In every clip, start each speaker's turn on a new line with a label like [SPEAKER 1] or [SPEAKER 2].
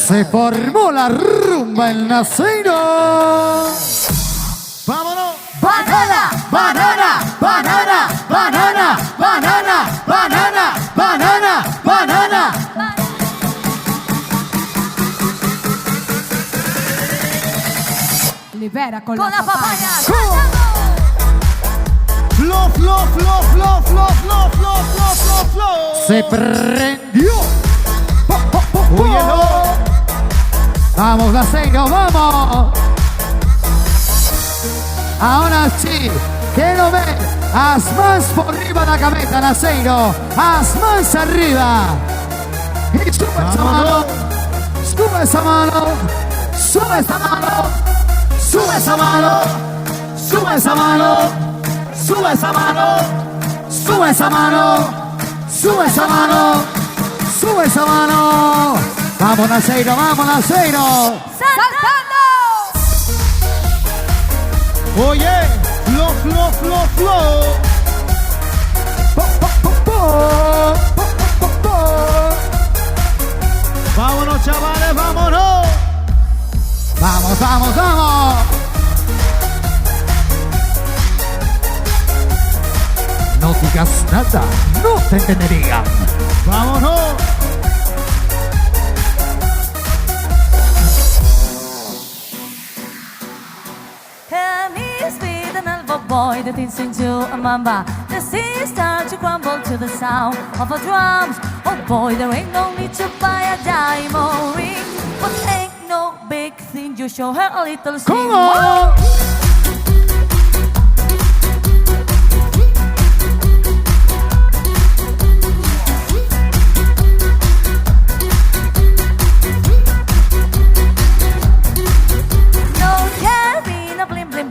[SPEAKER 1] Se formó la rumba en Naceiro.
[SPEAKER 2] ¡Vámonos!
[SPEAKER 1] Banana, banana, banana, banana, banana, banana, banana, banana.
[SPEAKER 3] Libera con la papaya.
[SPEAKER 2] Flow, flow, flow, flow, flow, flow, flow, flow, flow, flow.
[SPEAKER 1] Se prendió.
[SPEAKER 2] Óyelo.
[SPEAKER 1] Vamos, Naceiro, vamos. Ahora sí, quiero ver as mãos por arriba da cabeza, Naceiro. As mãos arriba. Y sube esa mano. Sube esa mano. Sube esa mano. Sube esa mano. Sube esa mano. Sube esa mano. Sube esa mano. Sube esa mano. Sube esa mano. Vamos, Naceiro, vamos, Naceiro.
[SPEAKER 3] ¡Saltando!
[SPEAKER 2] Oye, flow, flow, flow, flow. Vámonos, chavales, vámonos.
[SPEAKER 1] Vamos, vamos, vamos. No digas nada, no te entenderían.
[SPEAKER 2] Vámonos.
[SPEAKER 4] Boy that is into a mamba. The sea starts to crumble to the sound of a drums. Oh boy, there ain't no need to buy a diamond ring, but ain't no big thing. You show her a little sing.
[SPEAKER 1] Come on.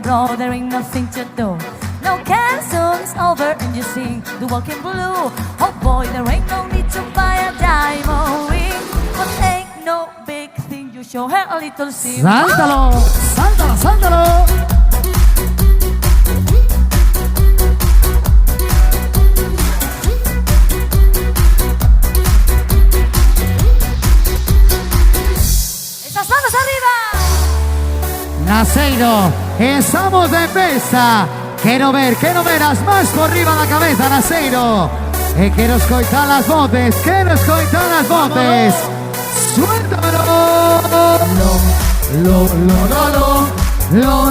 [SPEAKER 4] Bro, there ain't nothing to do. No cancel, it's over and you sing the walking blue. Oh boy, there ain't no need to buy a diamond ring, but ain't no big thing. You show her a little sing.
[SPEAKER 1] Sáltalo, sáltalo, sáltalo.
[SPEAKER 4] Esas manos arriba.
[SPEAKER 1] Naceiro, estamos de festa. Quiero ver as mãos por arriba da cabeza, Naceiro. E quero escoitar as voces, Suéltamelo. Lo, lo, lo, lo, lo,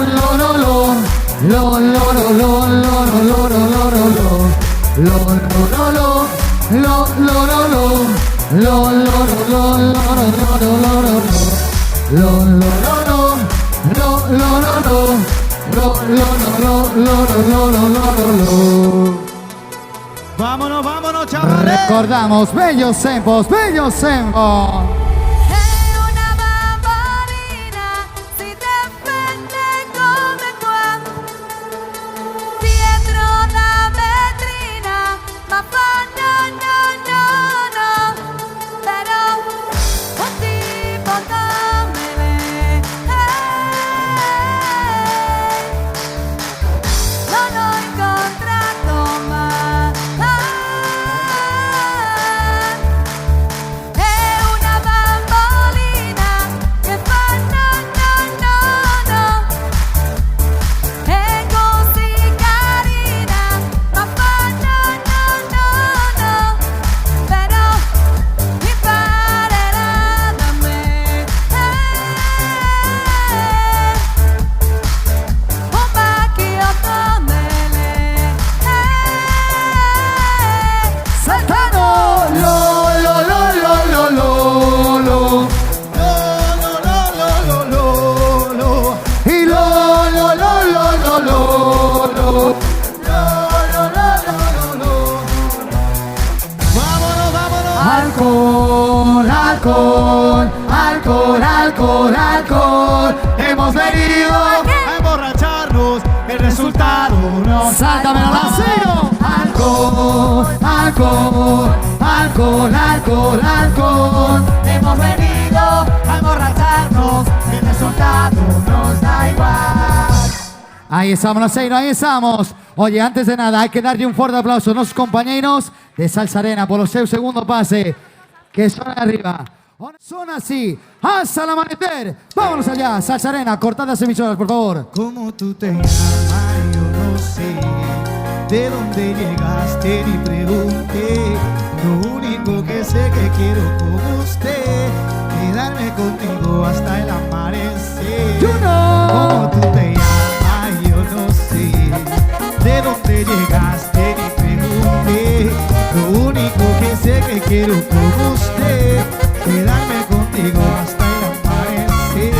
[SPEAKER 1] lo, lo, lo, lo, lo, lo, lo, lo, lo, lo, lo, lo,
[SPEAKER 2] Vámonos, vámonos, chavales.
[SPEAKER 1] Recordamos bellos tiempos, bellos tiempos. Alcohol, alcohol, alcohol, alcohol, alcohol. Hemos venido
[SPEAKER 2] A emborracharnos, el resultado no.
[SPEAKER 1] Sáltamelo, Naceiro. alcohol, alcohol, alcohol.
[SPEAKER 2] Hemos venido a emborracharnos, el resultado nos da igual.
[SPEAKER 1] Ahí estamos, Naseiro, ahí estamos. Oye, antes de nada, hay que darle un fuerte aplauso a nuestros compañeros de Salsa Arena por los seu segundo pase, que son arriba. Son así, hasta el amanecer. Vámonos allá, Salsa Arena, cortad las emisoras, por favor.
[SPEAKER 2] Como tú te llamas, yo no sé de dónde llegaste ni pregunté. Lo único que sé que quiero con usted, quedarme contigo hasta el amanecer.
[SPEAKER 1] You know.
[SPEAKER 2] Como tú te llamas, yo no sé de dónde llegaste ni pregunté. Lo único que sé que quiero con usted, quedarme contigo hasta el amanecer.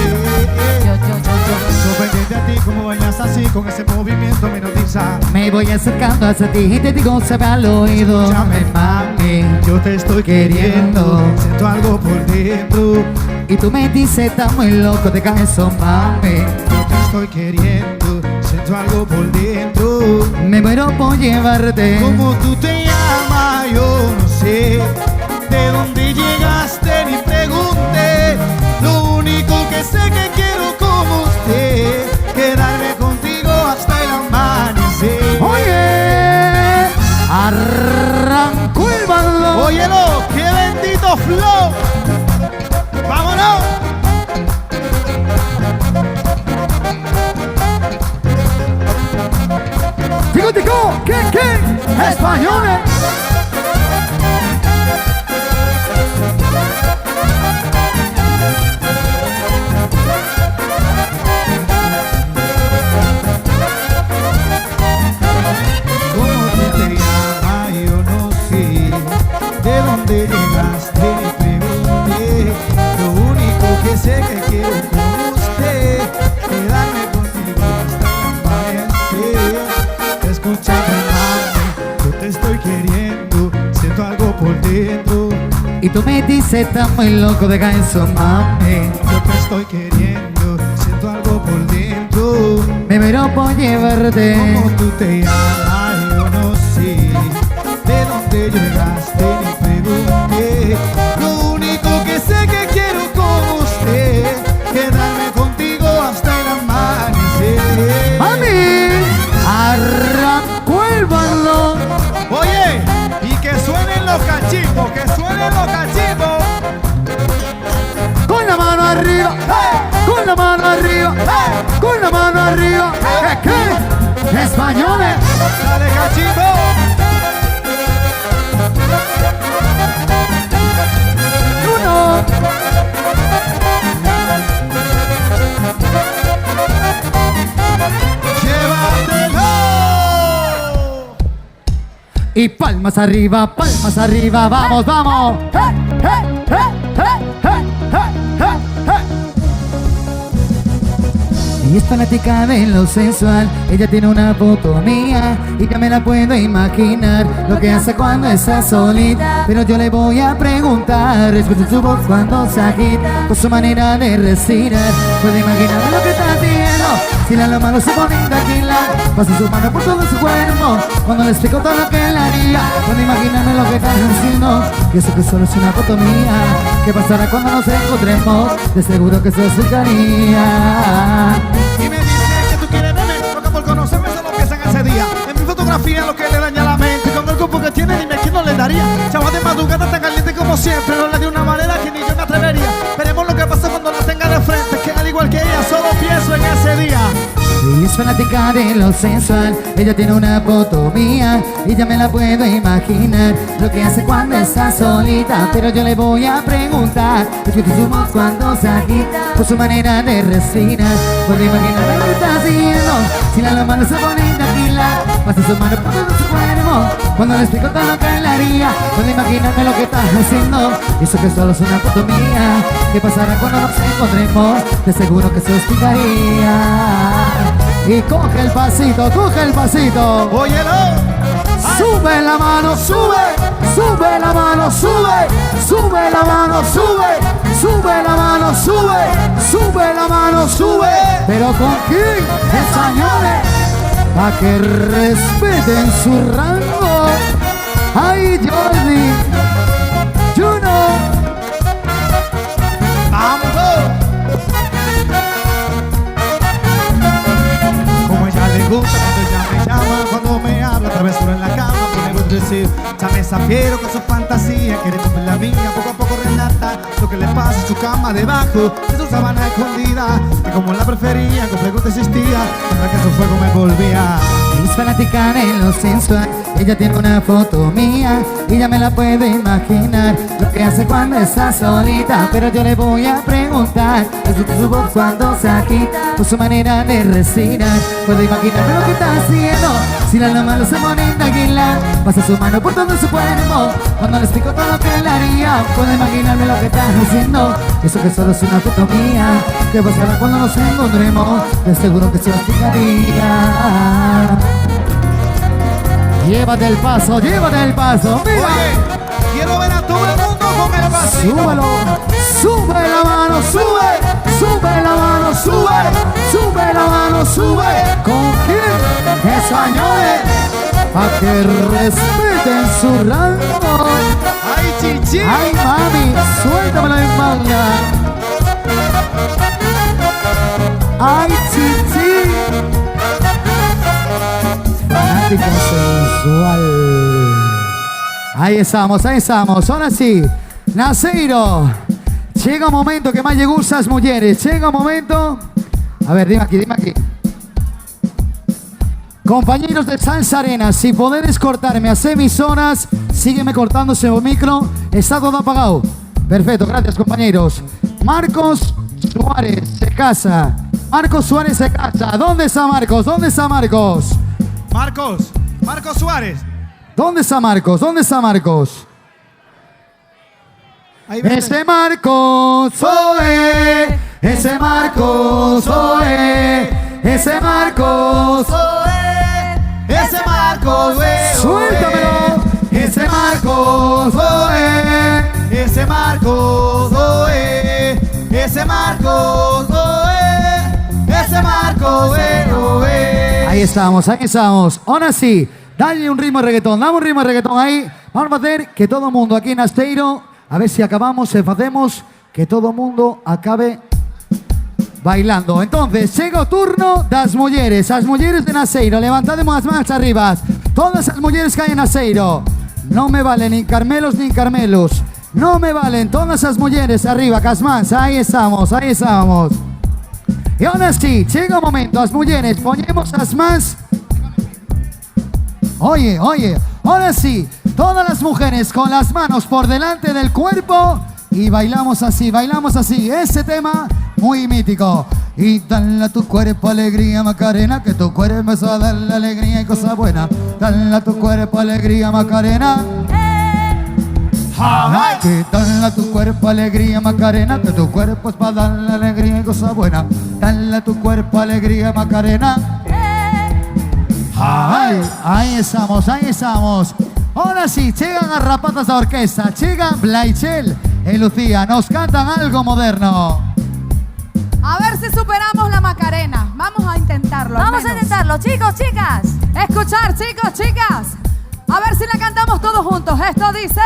[SPEAKER 2] Sorprendente a ti como bailas así, con ese movimiento me hipnotiza.
[SPEAKER 1] Me voy acercando hacia ti y te digo, se ve al oído.
[SPEAKER 2] Escúchame, mami, yo te estoy queriendo, siento algo por dentro.
[SPEAKER 1] Y tú me dices, estás muy loco, te caes, oh, mami.
[SPEAKER 2] Yo te estoy queriendo, siento algo por dentro.
[SPEAKER 1] Me muero por llevarte.
[SPEAKER 2] Como tú te llamas, yo no sé de dónde llegaste ni pregunté. Lo único que sé que quiero como usted, quedarme contigo hasta el amanecer.
[SPEAKER 1] Oye, arrancó el balón.
[SPEAKER 2] Óyelo, qué bendito flow. ¡Vámonos!
[SPEAKER 1] Tico, tico, ¿qué? Españoles.
[SPEAKER 2] ¿Cómo tú te llamas? Yo no sé de dónde llegaste ni pregunté. Lo único que sé que quiero con usted, quedarme contigo hasta el amanecer. Escúchame, mami, yo te estoy queriendo, siento algo por dentro.
[SPEAKER 1] Y tú me dices, estás muy loco, deja eso, mami.
[SPEAKER 2] Yo te estoy queriendo, siento algo por dentro.
[SPEAKER 1] Me muero por llevarte.
[SPEAKER 2] Como tú te llamas, yo no sé de dónde llegaste ni pregunté. Lo único que sé que quiero con usted, quedarme contigo hasta el amanecer.
[SPEAKER 1] Mami, arrancó el balón.
[SPEAKER 2] Oye, y que suenen los cachimbos, que suenen los cachimbos.
[SPEAKER 1] Con la mano arriba, con la mano arriba, con la mano arriba. ¿Qué? Españoles.
[SPEAKER 2] Dale, cachimbo.
[SPEAKER 1] Uno.
[SPEAKER 2] Llévatelo.
[SPEAKER 1] Y palmas arriba, vamos, vamos. Y es fanática de lo sensual, ella tiene una foto mía y ya me la puedo imaginar lo que hace cuando está solita. Pero yo le voy a preguntar, escucha su voz cuando se agita, con su manera de respirar, puede imaginarme lo que está haciendo. Si la mano se pone tranquila, pasa su mano por todo su cuerpo, cuando le explico todo lo que él haría, puede imaginarme lo que está haciendo. Y eso que solo es una foto mía, ¿qué pasará cuando nos encontremos? De seguro que se explicaría.
[SPEAKER 2] Y me dices que tú quieres verme, loca por conocerme, solo piensa en ese día. En mi fotografía lo que le daña la mente, con el cuerpo que tiene, dime quién no le daría. Chava de madrugada tan caliente como siempre, no le de una manera que ni yo me atrevería. Veremos lo que pasa cuando la tenga de frente, que al igual que ella solo pienso en ese día.
[SPEAKER 1] Y es fanática de lo sensual, ella tiene una foto mía y ya me la puedo imaginar lo que hace cuando está solita. Pero yo le voy a preguntar, escucho su voz cuando se agita, por su manera de respirar, puedo imaginarme lo que está haciendo. Si la mano se pone tranquila, pasa su mano por todo su cuerpo, cuando le explico todo lo que él haría, puedo imaginarme lo que está haciendo. Y eso que solo es una foto mía, ¿qué pasará cuando nos encontremos? De seguro que se explicaría. Y coge el pasito, coge el pasito.
[SPEAKER 2] Óyelo.
[SPEAKER 1] Sube la mano, sube, sube la mano, sube, sube la mano, sube, sube la mano, sube, sube la mano, sube. Pero con quién, españoles, pa' que respeten su rango. Ay, Jordi.
[SPEAKER 2] sí. Ya me saquero con su fantasía, quiere cumplir la mía, poco a poco relata lo que le pasa en su cama debajo de su sábana escondida. Que como la prefería, con preguntas existía, hasta que su fuego me volvía.
[SPEAKER 1] Es fanática de lo sensual. Ella tiene una foto mía y ya me la puede imaginar lo que hace cuando está solita. Pero yo le voy a preguntar, escucho su voz cuando se agita, por su manera de respirar. Puedo imaginarme lo que está haciendo. Si la mano se pone tranquila, pasa su mano por todo su cuerpo. Cuando le explico todo lo que le haría, puedo imaginarme lo que está haciendo. Eso que solo es una foto mía, que pasará cuando nos encontremos. De seguro que se lo explicaría. Llévate el paso, mira.
[SPEAKER 2] Oye, quiero ver a todo el mundo con el vasito.
[SPEAKER 1] Súbelo, sube la mano, sube la mano, sube la mano, sube. ¿Con quién? Españoles, pa' que respeten su rango.
[SPEAKER 2] ¡Ay, chichi!
[SPEAKER 1] Ay, mami, suéltamelo en manga. Ay, chichi. Fanático sensual. Ahí estamos. Ahora sí, Naseiro. Llega un momento que más le gusta a las mujeres. Llega un momento. A ver, dime aquí. Compañeros de Salsa Arena, si podéis cortarme a 6 horas, sígueme cortándose el micro. Está todo apagado. Perfecto, gracias compañeros. Marcos Suárez se casa. ¿Dónde está Marcos?
[SPEAKER 2] Marcos Suárez.
[SPEAKER 1] ¿Dónde está Marcos?
[SPEAKER 2] Ahí viene.
[SPEAKER 1] Ese Marcos, oe. Ese Marcos, oe. Ese Marcos,
[SPEAKER 2] Ese Marcos, güey.
[SPEAKER 1] suéltamelo. Ese Marcos, oe.
[SPEAKER 2] Ese Marcos, oe. Ese Marcos, oe. Ese Marcos, oe.
[SPEAKER 1] Ahí estamos. Ahora sí, dale un ritmo de reggaetón. Dame un ritmo de reggaetón ahí. Vamos a hacer que todo el mundo aquí en Nasteiro, a ver si acabamos, hacemos que todo el mundo acabe bailando. Entonces, llega el turno das mulleres. As mulleres de Naseiro, levantademos las manos arriba. Todas las mulleres que hay en Naseiro. No me valen ni carmelos ni carmelos. No me valen todas las mulleres arriba, Casmans. Ahí estamos. Y ahora sí, llega un momento, las mujeres, ponemos las más. Oye, ahora sí, todas las mujeres con las manos por delante del cuerpo y bailamos así. Ese tema muy mítico. Y dale a tu cuerpo alegría, Macarena, que tu cuerpo me va a dar la alegría y cosa buena. Dale a tu cuerpo alegría, Macarena. Que dale a tu cuerpo alegría, Macarena, que tu cuerpo es para darle alegría y cosa buena. Dale a tu cuerpo alegría, Macarena. Ahí estamos. Ahora sí, llegan las rapatas de orquesta, llegan Blaichel y Lucía, nos cantan algo moderno.
[SPEAKER 3] A ver si superamos la Macarena. Vamos a intentarlo.
[SPEAKER 4] Vamos a intentarlo, chicos, chicas.
[SPEAKER 3] Escuchar, chicos, chicas. A ver si la cantamos todos juntos. Esto dice: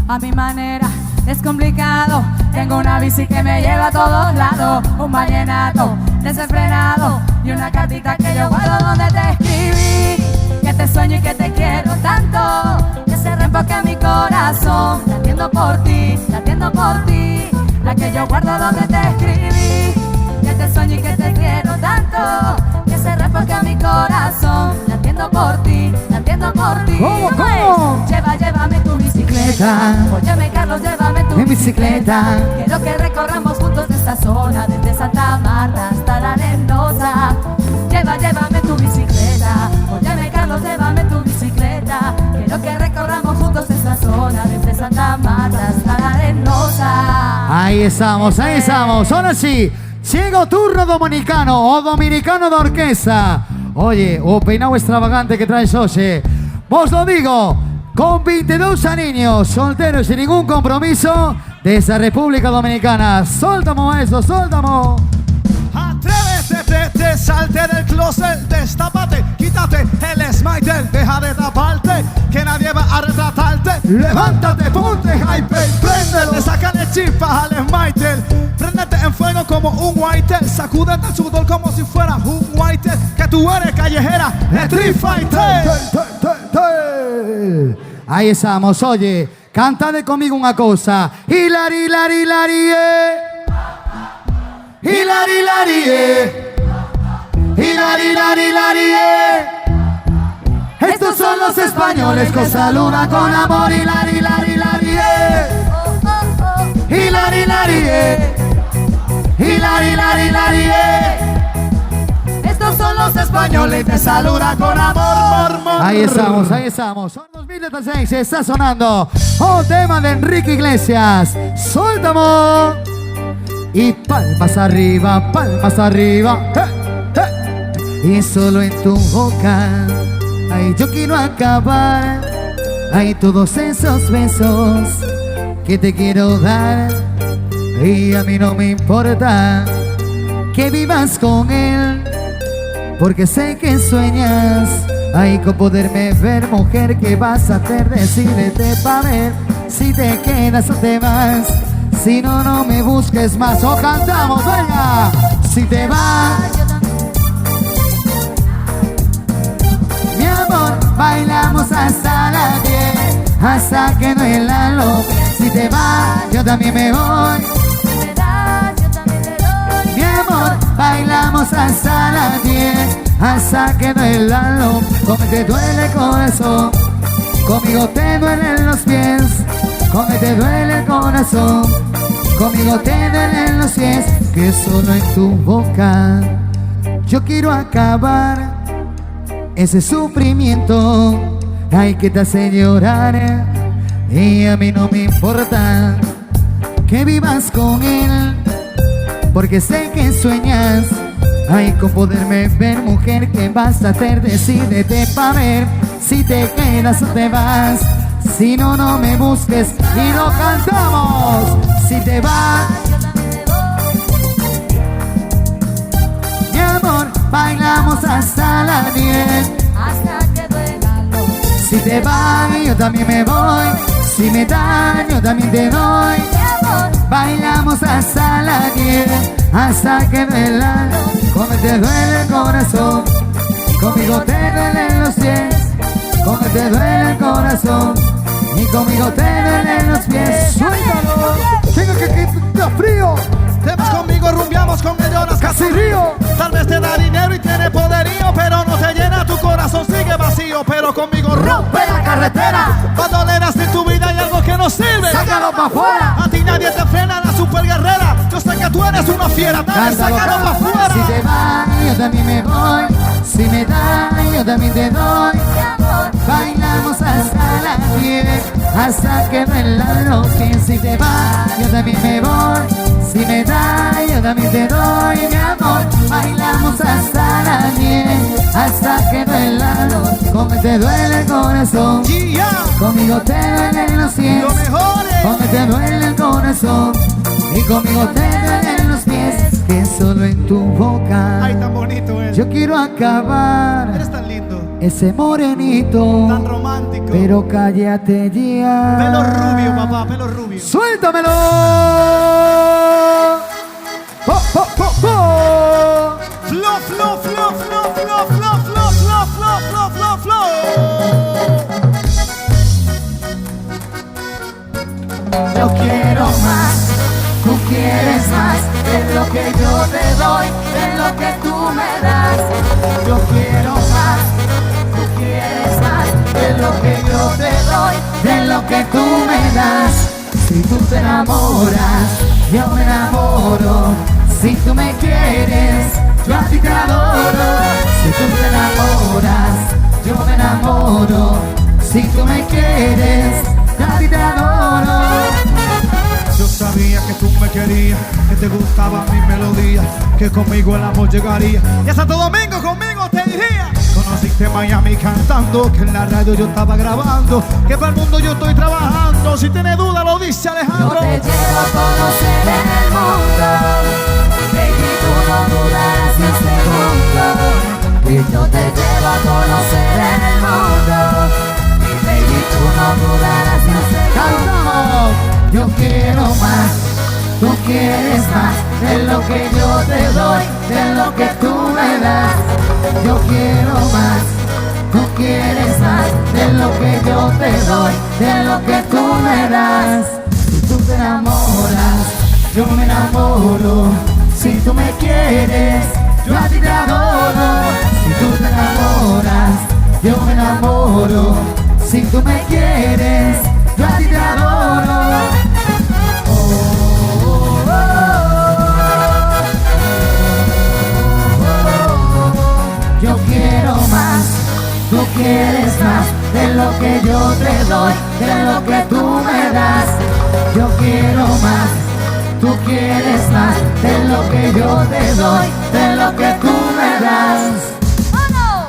[SPEAKER 4] A mi manera es complicado. Tengo una bici que me lleva a todos lados. Un vallenato desenfrenado y una cartita que yo guardo donde te escribí. Que te sueño y que te quiero tanto. Que se reemboca mi corazón. Latiendo por ti. La que yo guardo donde te escribí. Que te sueño y que te quiero tanto. Que se reemboca mi corazón. Latiendo por ti.
[SPEAKER 1] ¿Cómo?
[SPEAKER 4] Llévame tu bicicleta. Óyeme, Carlos, llévame tu
[SPEAKER 1] Mi bicicleta.
[SPEAKER 4] Quiero que recorramos juntos esta zona, desde Santa Marta hasta la Arenosa. Llévame tu bicicleta. Óyeme, Carlos, llévame tu bicicleta. Quiero que recorramos juntos esta zona, desde Santa Marta hasta la Arenosa.
[SPEAKER 1] Ahí estamos. Ahora sí, llega el turno dominicano o dominicano de orquesta. Oye, o peinado extravagante que traes hoy. Vos lo digo, con 22 niños, solteros sin ningún compromiso, desde República Dominicana. Suéltamo, maestro, suéltamo.
[SPEAKER 2] Atrévete, salte del closet, destápate, quítate el smile, deja de taparte, que nadie va a retratarte. Levántate, ponte hyper, préndelo, sácale chispas al smile, préndete en fuego como un white, sacúdete el sudor como si fueras un white, que tú eres callejera, Street Fighter.
[SPEAKER 1] Ahí estamos, oye, cántale conmigo una cosa. Hilari, hilari, hilari, hilari, hilari, hilari, hilari, hilari, Estos son los españoles que saludan con amor. Hilari, hilari, hilari, hilari, hilari, hilari, hilari, hilari,
[SPEAKER 3] Estos son los
[SPEAKER 2] Españoles te saludan con amor, mor.
[SPEAKER 1] Ahí estamos, ahí estamos. Son 2016, está sonando un tema de Enrique Iglesias. Suéltamo. Y palmas arriba, palmas arriba. Y solo en tu boca, ay, yo quiero acabar. Hay todos esos besos que te quiero dar. Y a mí no me importa que vivas con él, porque sé que sueñas, ay, con poderme ver, mujer. ¿Qué vas a hacer? Decídete pa' ver si te quedas o te vas. Si no, no me busques más. O cantamos, venga. Si te vas, mi amor, bailamos hasta las 10, hasta que duela lo. Si te vas, yo también me voy.
[SPEAKER 4] Si me das, yo también te doy.
[SPEAKER 1] Mi amor, bailamos hasta las 10, hasta que duela lo. Como te duele el corazón, conmigo te duelen los pies. Como te duele el corazón, conmigo te duelen los pies. Que solo en tu boca yo quiero acabar ese sufrimiento, ay, que te hace llorar. Y a mí no me importa que vivas con él, porque sé que sueñas, ay, con poderme ver, mujer. ¿Qué vas a hacer? Decídete pa' ver si te quedas o te vas. Si no, no me busques. Y lo cantamos. Si te vas, mi amor, bailamos hasta las 10,
[SPEAKER 4] Hasta que duela lo.
[SPEAKER 1] si te vas, yo también me voy. Si me das, yo también te doy.
[SPEAKER 4] Mi amor,
[SPEAKER 1] Bailamos hasta las 10, hasta que duela. Como te duele el corazón, conmigo te duelen los pies. Como te duele el corazón, y conmigo te duelen los pies. Suéltalo. Tengo que da frío.
[SPEAKER 2] Temas conmigo, rumbiamos con mellonas,
[SPEAKER 1] Casi río.
[SPEAKER 2] Tal vez te da dinero y tiene poderío, pero no te llena, tu corazón sigue vacío. Pero conmigo rompe la carretera. Cuando le das en tu vida hay algo que no sirve.
[SPEAKER 1] Sácalo pa' afuera.
[SPEAKER 2] A ti nadie te frena, la super guerrera. Yo sé que tú eres una fiera, dale,
[SPEAKER 1] Cántalo,
[SPEAKER 2] sácalo pa'
[SPEAKER 1] Si
[SPEAKER 2] afuera.
[SPEAKER 1] te vas, yo también me voy. Si me das, yo también te doy.
[SPEAKER 4] mi amor,
[SPEAKER 1] Bailamos hasta las 10, hasta que duelan los pies. Si te vas, yo también me voy. Si me das, yo también te doy, mi amor. Bailamos hasta las 10, hasta que duelan los pies. Como te duele el corazón,
[SPEAKER 2] Yeah,
[SPEAKER 1] conmigo te duelen los pies.
[SPEAKER 2] lo mejor es.
[SPEAKER 1] Como te duele el corazón, y conmigo te duelen los pies. Que solo en tu boca
[SPEAKER 2] Ay, tan bonito él.
[SPEAKER 1] yo quiero acabar
[SPEAKER 2] Eres tan lindo,
[SPEAKER 1] ese morenito.
[SPEAKER 2] tan romántico.
[SPEAKER 1] Pero cállate ya.
[SPEAKER 2] Pelo rubio, papá, pelo rubio.
[SPEAKER 1] ¡Suéltamelo! ¡Oh, oh, oh, oh!
[SPEAKER 2] Flow, flow, flow, flow, flow, flow, flow, flow, flow, flow, flow, flow.
[SPEAKER 1] Yo quiero más, tú quieres más de lo que yo te doy, de lo que tú me das. Yo quiero más, tú quieres más de lo que yo te doy, de lo que tú me das. Si tú te enamoras, yo me enamoro. Si tú me quieres, yo a ti te adoro. Si tú te enamoras, yo me enamoro. Si tú me quieres, yo a ti te adoro.
[SPEAKER 2] Yo sabía que tú me querías, que te gustaba mi melodía, que conmigo el amor llegaría. Y a Santo Domingo conmigo te iría. Conociste Miami cantando, que en la radio yo estaba grabando, que para el mundo yo estoy trabajando. Si tiene duda lo dice
[SPEAKER 4] yo
[SPEAKER 2] Alejandro.
[SPEAKER 4] te llevo a conocer el mundo. Baby, tú no dudarás ni un segundo. Que yo te llevo a conocer el mundo. Y baby, tú no dudarás ni un segundo.
[SPEAKER 1] ¡Cantamos! Yo quiero más, tú quieres más de lo que yo te doy, de lo que tú me das. Yo quiero más, tú quieres más de lo que
[SPEAKER 4] que yo te doy, de lo que tú me das. Si tú te enamoras, yo me enamoro. Si tú me quieres, yo a ti te adoro. Si tú te enamoras, yo me enamoro. Si tú me quieres, yo a ti te adoro. Yo quiero más, tú quieres más, de lo que yo te doy, de lo que tú me das. Yo quiero más, tú quieres más, de lo que yo te doy, de lo que tú me das.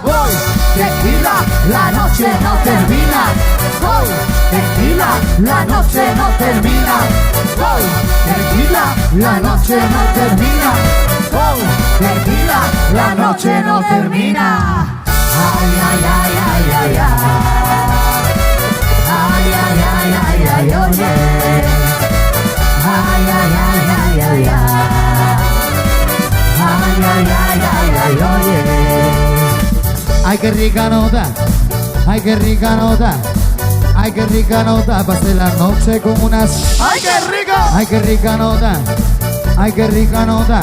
[SPEAKER 4] Voy, tequila, la noche no termina. Voy, tequila, la noche no termina. Voy, tequila, la noche no termina. Voy, tequila, la noche no termina. Ay, ay, ay, ay, ay, ay. Ay, ay, ay, ay, ay, oye. Ay, ay, ay, ay, ay, ay. Ay, ay, ay, ay, ay, oye.
[SPEAKER 1] Ay, qué rica nota, ay, qué rica nota, ay, qué rica nota, pasé la noche con unas.
[SPEAKER 2] ¡Ay, qué rico!
[SPEAKER 1] Ay, qué rica nota, ay, qué rica nota,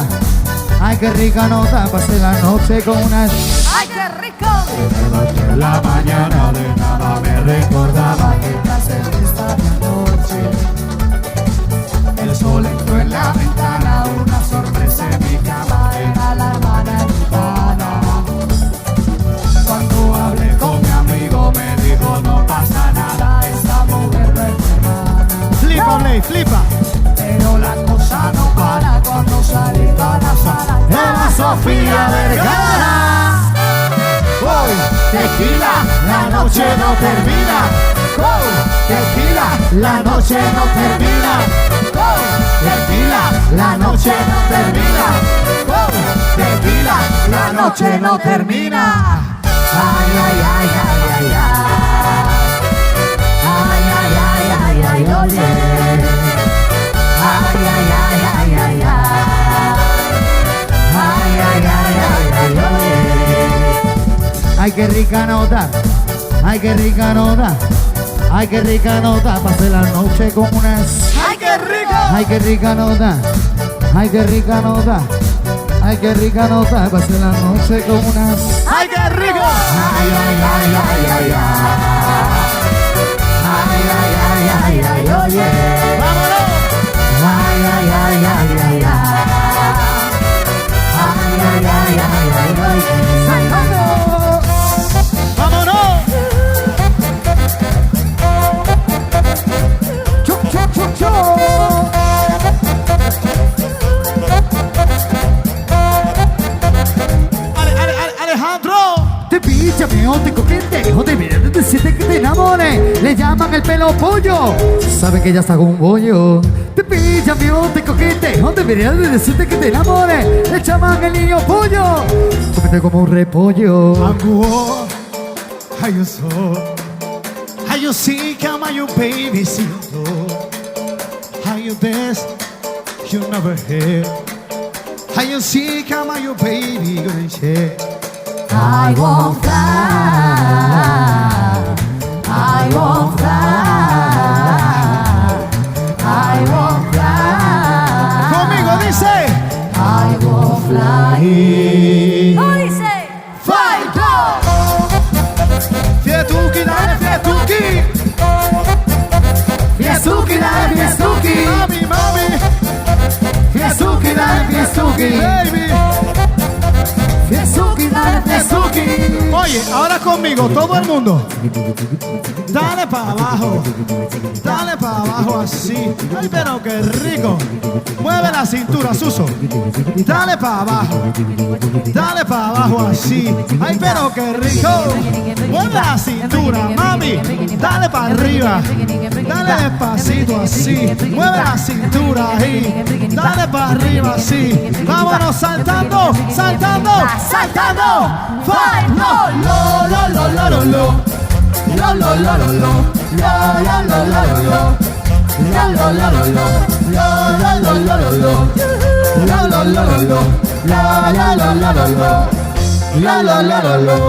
[SPEAKER 1] ay, qué rica nota, pasé la noche con unas.
[SPEAKER 3] ¡Ay, qué rico!
[SPEAKER 2] En la mañana de nada me recordaba que pasé esta noche. El sol entró en la ventana, una sorpresa en mi cama, era la hermana gitana. Cuando hablé con mi amigo me dijo no pasa nada, esta mujer no es mi hermana. Flipa, Blay, flipa. Pero la cosa no para cuando salí para la sala.
[SPEAKER 1] Era Sofía Vergara.
[SPEAKER 2] Voy, tequila, la noche no termina. Voy, tequila, la noche no termina. Voy, tequila, la noche no termina. Voy, tequila, la noche no termina. Ay, ay, ay, ay, ay, ay. Ay, ay, ay, ay, ay, oye. Ay, ay, ay, ay, ay, ay. Ay, ay, ay, ay, ay, oye.
[SPEAKER 1] Ay, qué rica nota, ay, qué rica nota, ay, qué rica nota, pasé la noche con unas.
[SPEAKER 2] ¡Ay, qué rico!
[SPEAKER 1] Ay, qué rica nota, ay, qué rica nota, ay, qué rica nota, pasé la noche con unas.
[SPEAKER 2] ¡Ay, qué rico! Ay, ay, ay, ay, ay, ay. Ay, ay, ay, ay, ay, oye. ¡Vámonos! Ay, ay, ay, ay, ay, ay. Ay, ay, ay, ay, ay, oye. ¡Vámonos!
[SPEAKER 1] ¡Chu, chu, chu, chu!
[SPEAKER 2] Alejandro.
[SPEAKER 1] Te píchame o te coqueteo, deberías decirte que te enamore. Le llaman el pelo pollo, sabe que ya está con un bollo. Te píchame o te coqueteo, deberías decirte que te enamore. Le llaman el niño pollo, cómete como un repollo.
[SPEAKER 2] Anguo, how you so? How you see, come on, you baby, see you. How you dance, you never hear. How you see, come on, you baby, gonna share.
[SPEAKER 4] I won't fly, I won't fly, I won't fly.
[SPEAKER 2] Conmigo dice,
[SPEAKER 4] I won't fly. ¿Cómo dice?
[SPEAKER 2] fly, go. Fietuki, dale, fietuki.
[SPEAKER 1] Fiestuki, dale, fiestuki.
[SPEAKER 2] Mami, mami,
[SPEAKER 1] Fiestuki, dale, fiestuki.
[SPEAKER 2] baby.
[SPEAKER 1] Fiestuki, dale, fiestuki.
[SPEAKER 2] Oye, ahora conmigo, todo el mundo. Dale para abajo. Dale para abajo así. Ay, pero qué rico. Mueve la cintura, Suso. Dale para abajo. Dale para abajo así. Ay, pero qué rico. Mueve la cintura, mami. Dale para arriba. Dale despacito así. Mueve la cintura ahí. Dale para arriba así. Vámonos saltando, saltando, saltando. Five, no, lo, lo, lo, lo, lo, lo. Lo, lo, lo, lo, lo. Lo, lo, lo, lo, lo, lo. Lo, lo, lo, lo, lo. Lo, lo, lo, lo, lo, lo. Lo, lo, lo, lo, lo. Lo, lo, lo, lo, lo, lo. Lo, lo, lo, lo, lo.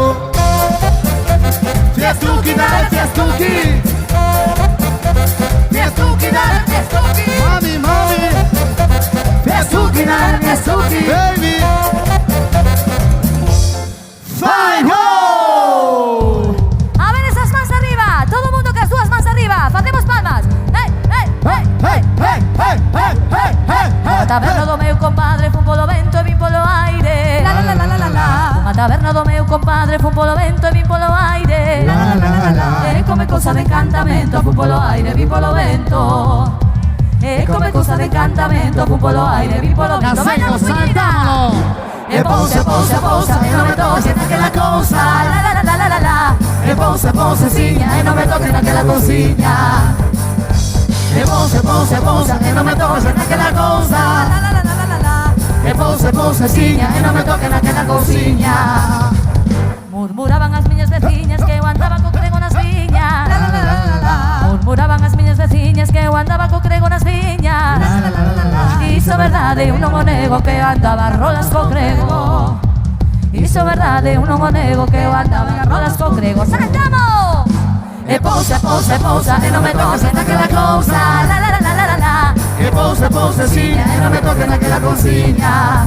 [SPEAKER 2] Fiestuki, dale, fiestuki.
[SPEAKER 3] Fiestuki, dale, fiestuki.
[SPEAKER 2] Mami, mami.
[SPEAKER 3] Fiestuki, dale, fiestuki.
[SPEAKER 2] Baby. Five, ho!
[SPEAKER 4] A ver esas mans arriba. Todo mundo que as dúas mans arriba. Facemos palmas. Hey, hey, hey, hey, hey, hey, hey, hey, hey, hey. A taberna do meu compadre fun polo vento e vin polo aire.
[SPEAKER 3] La, la, la, la, la, la.
[SPEAKER 4] A taberna do meu compadre fun polo vento e vin polo aire.
[SPEAKER 2] La, la, la.
[SPEAKER 4] E come cousa de encantamento fun polo aire, vin polo vento. E come cousa de encantamento fun polo aire, vin polo vento.
[SPEAKER 1] Naseiro,
[SPEAKER 4] Vayamos, menina.
[SPEAKER 1] saltámoslo.
[SPEAKER 4] E pousa, pousa, pousa, e non me toques naquela cousa. La, la, la, la, la, la, la. E pousa, pousa, siña, e non me toques naquela cousiña. E pousa, pousa, pousa, e non me toques naquela cousa. La, la, la, la, la, la. E pousa, pousa, siña, e non me toques naquela cousiña. Murmuraban as miñas veciñas que eu andaba co crego nas viñas.
[SPEAKER 3] La, la, la, la, la, la.
[SPEAKER 4] Murmuraban as miñas veciñas que eu andaba co crego nas viñas.
[SPEAKER 3] La, la, la, la, la.
[SPEAKER 4] Iso verdade, eu non o nego que eu andaba a rolas co crego. Iso verdade, eu non o nego que eu andaba a rolas co crego. Saltamos! E pousa, pousa, pousa, e non me toques naquela cousa. La, la, la, la, la, la, la. E pousa, pousa, siña, e non me toques naquela cousiña.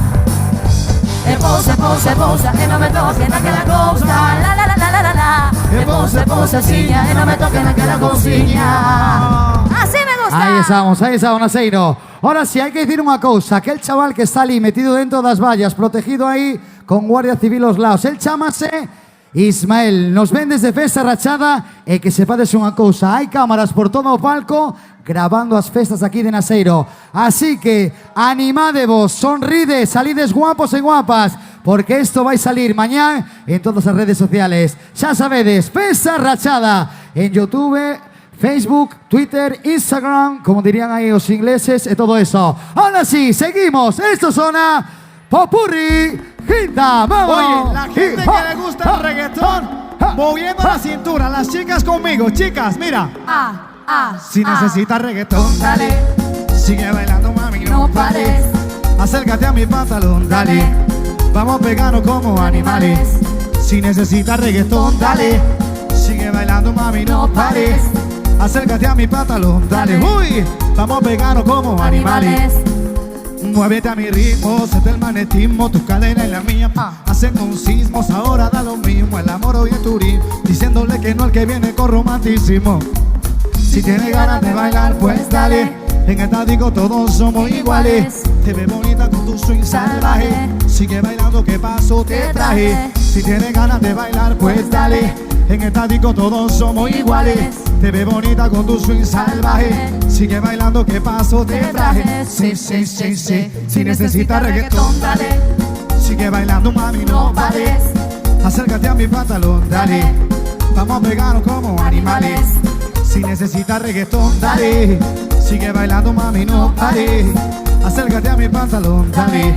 [SPEAKER 4] E pousa, pousa, pousa, e non me toques naquela cousa. La, la, la, la, la, la, la. E pousa, pousa, siña, e non me toques naquela cousiña. Así me gusta.
[SPEAKER 1] Ahí estamos, Naseiro. Ahora sí, hay que decir una cosa. Aquel chaval que está ali metido dentro das vallas, protegido aí con Guardia Civil aos lados, el chamase Ismael. Nos ven desde Festa Rachada e que sepades unha cousa. Hai cámaras por todo o palco grabando as festas aquí de Naseiro. Así que animadevos, sonrides, salides guapos e guapas, porque esto vai salir mañán en todas as redes sociales. Xa sabedes, Festa Rachada en YouTube, Facebook, Twitter, Instagram, como dirían ahí los ingleses, y todo eso. Ahora sí, seguimos. Esto suena Popurrí Ginta. ¡Vamos!
[SPEAKER 2] Oye, la gente que le gusta el reggaetón, moviendo la cintura. Las chicas conmigo. Chicas, mira. Si necesitas reggaetón,
[SPEAKER 3] Dale,
[SPEAKER 2] sigue bailando, mami,
[SPEAKER 3] no pares.
[SPEAKER 2] Acércate a mi pantalón, dale. Vamos a pegarnos como animales. Si necesitas reggaetón, dale. Sigue bailando, mami, no pares. Acércate a mi pantalón, dale. Uy, vamos a pegarnos como animales. Muévete a mi ritmo, siente el magnetismo, tu cadena y la mía hacen un sismos, ahora da lo mismo, el amor hoy es turismo, diciéndole que no al que viene con romanticismo. Si tienes ganas de bailar, pues dale. En esta disco todos somos iguales. Te ves bonita con tu swing salvaje. Sigue bailando, que paso te traje. Si tienes ganas de bailar, pues dale. En esta disco todos somos iguales. Te ves bonita con tu swing salvaje. Sigue bailando, que paso te traje. Sí, sí, sí, sí. Si necesitas reggaetón, dale. Sigue bailando, mami, no pares. Acércate a mi pantalón, dale. Vamos a pegarnos como animales. Si necesitas reggaetón, dale. Sigue bailando, mami, no pares. Acércate a mi pantalón, dale.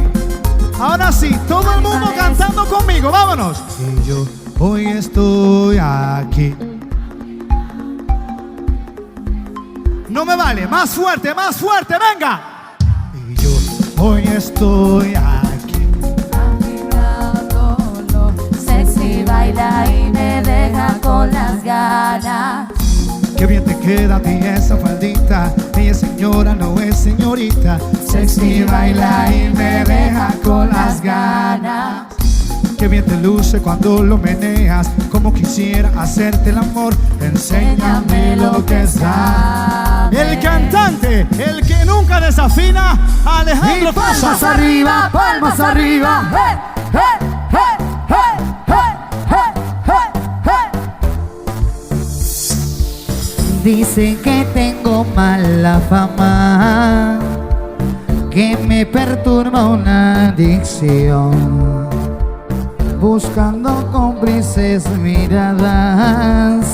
[SPEAKER 2] Ahora sí, todo el mundo cantando conmigo, vámonos. Y yo hoy estoy aquí. No me vale, más fuerte, venga. Y yo hoy estoy aquí.
[SPEAKER 4] Sexy baila y me deja con las ganas.
[SPEAKER 2] Qué bien te queda a ti esa faldita. Ella es señora, no es señorita. Sexy baila y me deja con las ganas. Qué bien te luce cuando lo meneas. Como quisiera hacerte el amor. Enséñame lo que sabes. El cantante, el que nunca desafina, Alejandro
[SPEAKER 1] Y palmas
[SPEAKER 2] Sosa.
[SPEAKER 1] arriba, palmas arriba.
[SPEAKER 4] Hey, hey, hey, hey, hey, hey, hey, hey.
[SPEAKER 1] Dicen que tengo mala fama, que me perturba una adicción, buscando cómplices miradas.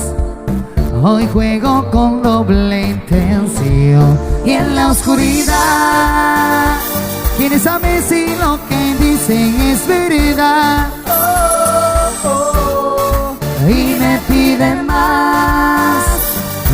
[SPEAKER 1] Hoy juego con doble intención y en la oscuridad, ¿quién sabe si lo que dicen es verdad? Y me piden más,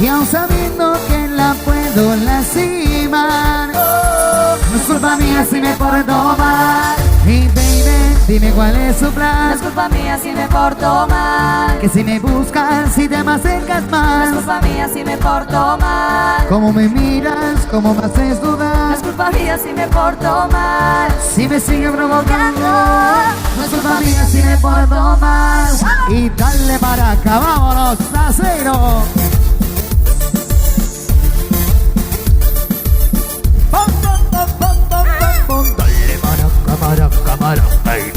[SPEAKER 1] y aún sabiendo que la puedo lastimar, no es culpa mía si me porto mal. Y baby, dime cuál es su
[SPEAKER 4] No
[SPEAKER 1] plan.
[SPEAKER 4] es culpa mía si me porto mal.
[SPEAKER 1] Que si me buscas, si te me acercas
[SPEAKER 4] No es
[SPEAKER 1] más.
[SPEAKER 4] culpa mía si me porto mal.
[SPEAKER 1] Cómo me miras, cómo me haces
[SPEAKER 4] No
[SPEAKER 1] dudar.
[SPEAKER 4] es culpa mía si me porto mal.
[SPEAKER 1] Si me sigue provocando, no es culpa mía si me porto mal. Y dale para acá, vámonos, Aceiro. Dale maraca, maraca, ay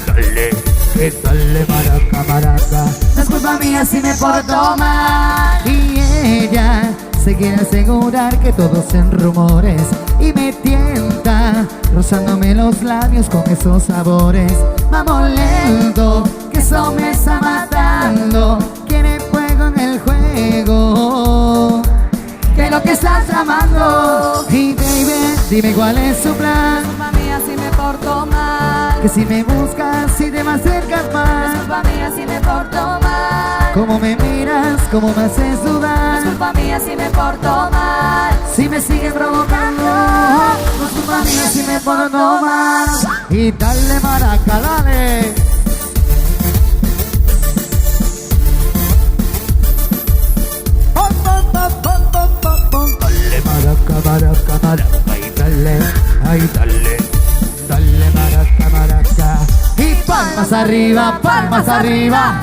[SPEAKER 1] dale, que dale maraca, maraca.
[SPEAKER 4] No es culpa mía si me porto mal.
[SPEAKER 1] Y ella se quiere asegurar que todos sean rumores y me tienta, rozándome los labios con esos sabores. Vamos lento, que eso me está matando. Quiere fuego en el juego, que lo que estás tramando. Y baby, dime cuál es su plan.
[SPEAKER 4] No es culpa mía si me porto mal.
[SPEAKER 1] Que si me buscas, si te me acercas
[SPEAKER 4] No es
[SPEAKER 1] más.
[SPEAKER 4] culpa mía si me porto mal.
[SPEAKER 1] Cómo me miras, cómo me haces
[SPEAKER 4] No es
[SPEAKER 1] dudar.
[SPEAKER 4] culpa mía si me porto mal.
[SPEAKER 1] Si me sigue provocando, no es culpa mía si me porto mal. Y dale maraca, dale. Dale maraca, maraca, maraca. Y dale, ay dale, dale maraca, maraca. Y palmas arriba, palmas arriba.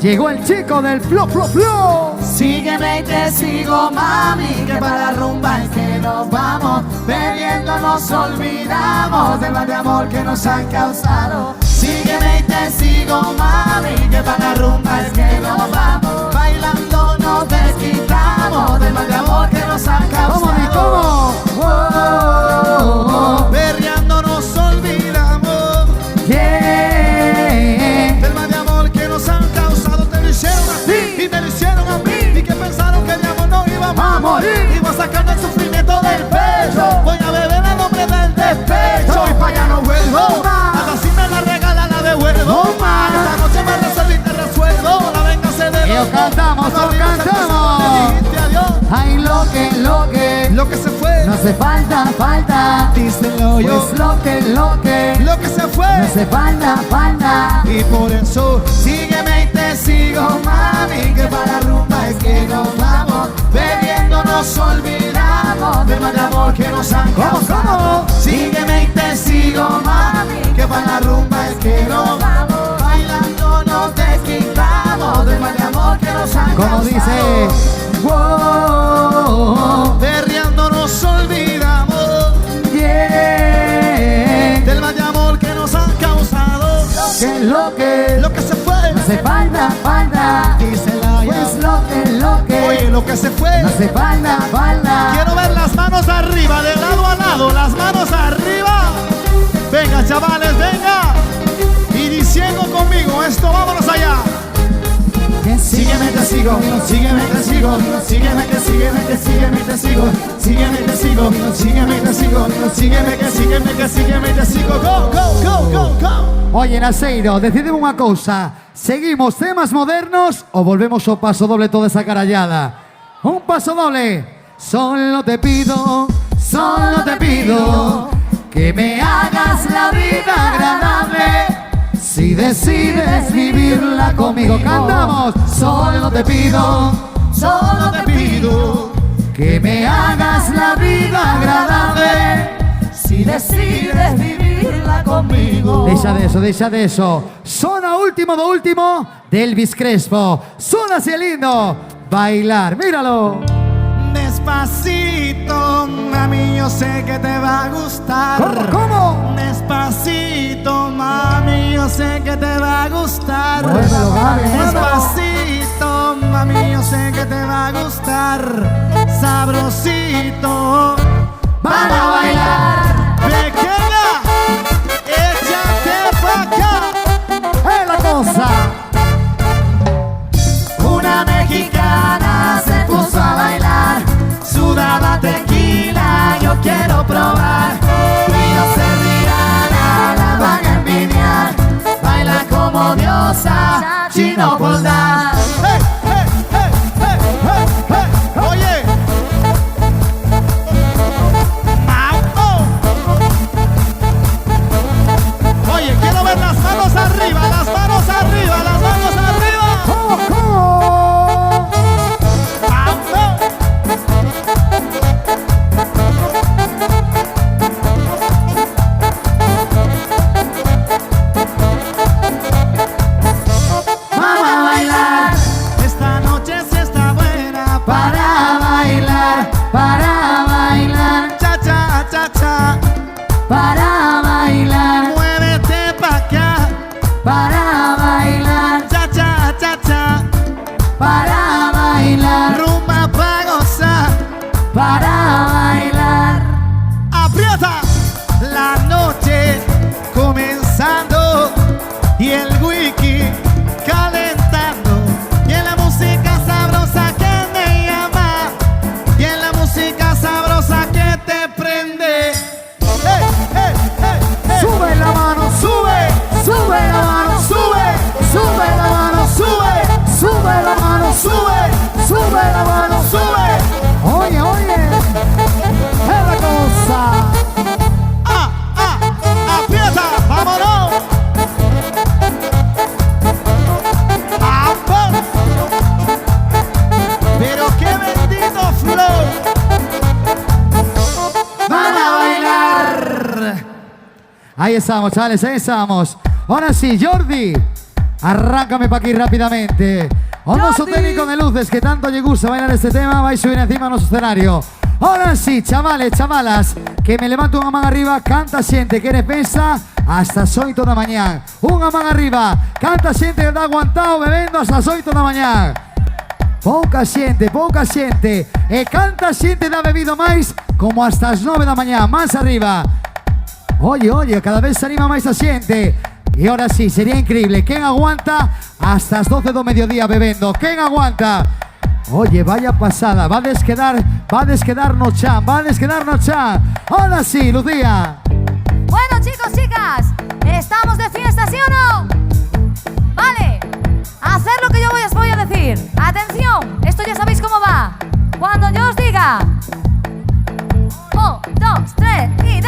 [SPEAKER 1] Llegó el chico del flow, flow, flow.
[SPEAKER 2] Sígueme y te sigo, mami, que para la rumba es que nos vamos. Bebiendo nos olvidamos del mal de amor que nos han causado. Sígueme y te sigo, mami, que para la rumba es que nos vamos. Bailando nos desquitamos del mal de amor que nos han causado.
[SPEAKER 1] ¿Cómo ni cómo? Oh,
[SPEAKER 2] Berreando nos olvidamos
[SPEAKER 1] yeah.
[SPEAKER 2] del mal de amor que nos han causado. Te lo hicieron a ti y te lo hicieron a mí. Y que pensaron que de amor no íbamos a morir. Iba sacando el sufrimiento del pecho. Voy a beber el nombre del despecho. Y para allá no vuelvo. Hasta si me la regala la devuelvo. Esta noche me resuelvo y te resuelvo. La venganza de
[SPEAKER 1] Y
[SPEAKER 2] los
[SPEAKER 1] os cantamos,
[SPEAKER 2] dos.
[SPEAKER 1] os cantamos.
[SPEAKER 2] Le dijiste adiós.
[SPEAKER 1] Ay,
[SPEAKER 2] Lo que se fue,
[SPEAKER 1] no hace falta, falta.
[SPEAKER 2] díselo yo.
[SPEAKER 1] Pues lo que
[SPEAKER 2] Lo que se
[SPEAKER 1] no
[SPEAKER 2] fue.
[SPEAKER 1] hace falta, falta.
[SPEAKER 2] Y por eso sígueme y te sigo, mami, que para la rumba es que nos vamos. Bebiendo nos olvidamos del mal de amor que nos han
[SPEAKER 1] ¿Cómo,
[SPEAKER 2] causado.
[SPEAKER 1] cómo?
[SPEAKER 2] Sígueme y te sigo, mami, que para la rumba es que nos vamos. Bailando nos desquitamos del mal de amor que nos han
[SPEAKER 1] Como
[SPEAKER 2] causado.
[SPEAKER 1] dice, wow,
[SPEAKER 2] Berreando nos olvidamos
[SPEAKER 1] yeah.
[SPEAKER 2] del mal de amor que nos han causado.
[SPEAKER 1] Que lo
[SPEAKER 2] Lo que se fue,
[SPEAKER 1] no hace falta, falta.
[SPEAKER 2] dísela ya.
[SPEAKER 1] Pues lo que
[SPEAKER 2] Oye, lo que se fue.
[SPEAKER 1] no hace falta, falta.
[SPEAKER 2] Quiero ver las manos arriba, de lado a lado, las manos arriba. Venga, chavales, venga. Y diciendo conmigo esto, vámonos allá. Sígueme, te sigo, sígueme, te sigo, sígueme, que sígueme, que sígueme, te sigo, sígueme, te sigo, sígueme, te sigo, sígueme, que sígueme, que sígueme, te sigo. Go, go, go, go, go.
[SPEAKER 1] Oye, Naseiro, decidimos una cosa. ¿Seguimos temas modernos o volvemos a un paso doble toda esa carallada? Un paso doble. Solo te pido que me hagas la vida agradable. Si decides vivirla conmigo, cantamos. Solo te pido que me hagas la vida agradable.
[SPEAKER 4] Si decides vivirla conmigo.
[SPEAKER 1] Deixa de eso. Sona último do último de Elvis Crespo. Sona así lindo. Bailar, míralo.
[SPEAKER 2] Despacito, mami, yo sé que te va a gustar.
[SPEAKER 1] ¿Cómo?
[SPEAKER 2] Despacito, mami, yo sé que te va a gustar.
[SPEAKER 1] Muévelo, Gaby, muévelo.
[SPEAKER 2] Despacito, mami, yo sé que te va a gustar. Sabrosito,
[SPEAKER 1] Para bailar.
[SPEAKER 2] pequeña, échate pa' acá.
[SPEAKER 1] Es la cosa.
[SPEAKER 2] Una mexicana se puso a bailar, sudaba tequila, yo quiero probar. Y no se rirán, la van a envidiar. Baila como diosa, chino pole dance. ¡Hey, hey, hey, hey, hey, hey! Oye,
[SPEAKER 1] para bailar,
[SPEAKER 2] rumba para gozar,
[SPEAKER 1] para bailar.
[SPEAKER 2] aprieta la noche comenzando y el wiki calentando y en la música sabrosa que me llama y en la música sabrosa que te prende. ¡Hey, hey, hey, hey!
[SPEAKER 1] Sube la mano,
[SPEAKER 2] ¡Sube!
[SPEAKER 1] sube la mano, sube la mano, sube la mano, sube la mano,
[SPEAKER 2] ¡Sube!
[SPEAKER 1] Oye, oye, es la cosa.
[SPEAKER 2] ¡Aprieta! ¡Vámonos! ¡Vamos! ¡Pero qué bendito flow!
[SPEAKER 1] Para bailar. Ahí estamos, chavales, ahí estamos. Ahora sí, Jordi, arráncame para aquí rápidamente. O nuestro
[SPEAKER 3] Jordi.
[SPEAKER 1] técnico de luces que tanto le gusta bailar este tema, vais a subir encima de nuestro escenario. Ahora sí, chavales, chavalas, que me levanto unha man arriba, canta xente que eres pensa hasta as 8 da mañán. Unha man arriba, canta xente que está aguantado bebendo hasta as 8 da mañán. Pouca xente, e canta xente da bebido máis como hasta as 9 da mañán, máis arriba. Oye, oye, cada vez se anima máis a xente. E ahora sí, sería increíble. Quen aguanta hasta as 12 do mediodía bebendo? Quen aguanta? Oye, vaya pasada, va a desquedar no chan, Ahora sí, Lucía.
[SPEAKER 4] Bueno, chicos, chicas, ¿estamos de fiesta, sí o no? Vale, hacer lo que yo os voy a decir. Atención, esto ya sabéis cómo va. Cuando yo os diga 1, 2, 3 y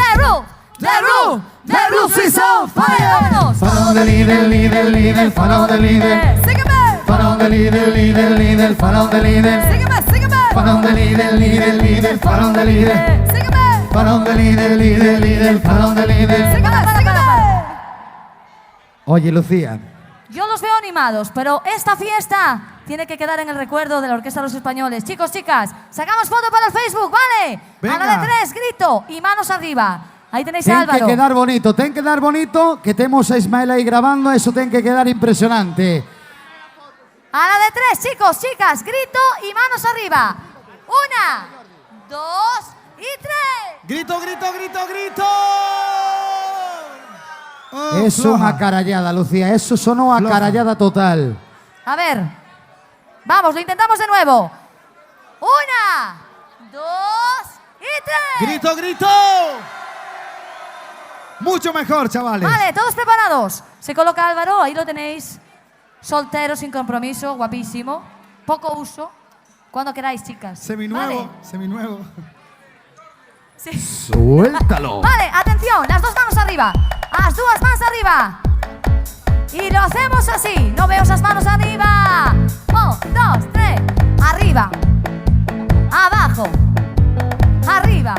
[SPEAKER 4] the roof is on fire. Vámonos.
[SPEAKER 1] Farol de líder, farol de líder.
[SPEAKER 3] Sígueme,
[SPEAKER 1] Farol de líder, farol de líder.
[SPEAKER 3] sígueme, sígueme,
[SPEAKER 1] Farol de líder, farol de líder.
[SPEAKER 3] sígueme,
[SPEAKER 1] Farol de líder, farol de líder.
[SPEAKER 3] sígueme, sígueme.
[SPEAKER 1] Oye, Lucía,
[SPEAKER 4] Yo los veo animados, pero esta fiesta tiene que quedar en el recuerdo de la Orquesta de los Españoles. Chicos, chicas, sacamos foto para el Facebook, ¿vale? A la
[SPEAKER 2] Venga.
[SPEAKER 4] de 3, grito y manos arriba. Ahí tenéis a
[SPEAKER 1] ten
[SPEAKER 4] Álvaro.
[SPEAKER 1] que quedar bonito, que temos a Ismael aí grabando, eso ten que quedar impresionante.
[SPEAKER 4] A la de 3, chicos, chicas, grito y manos arriba. 1, 2 y 3.
[SPEAKER 2] ¡Grito, grito, grito, grito!
[SPEAKER 1] Eso unha carallada, Lucía, eso sonó a
[SPEAKER 2] Floja.
[SPEAKER 1] carallada total.
[SPEAKER 4] A ver, vamos, lo intentamos de nuevo. 1, 2 y 3.
[SPEAKER 2] ¡Grito, grito! Mucho mejor, chavales.
[SPEAKER 4] Vale, todos preparados. Se coloca Álvaro, ahí lo tenéis. Soltero, sin compromiso, guapísimo. Poco uso. Cuando queráis, chicas.
[SPEAKER 2] Seminuevo,
[SPEAKER 4] Vale.
[SPEAKER 2] seminuevo.
[SPEAKER 4] Sí.
[SPEAKER 1] Suéltalo.
[SPEAKER 4] Vale, atención, las dos manos arriba. Las dos manos arriba. Y lo hacemos así. No veo esas manos arriba. 1, 2, 3. Arriba. Abajo. Arriba.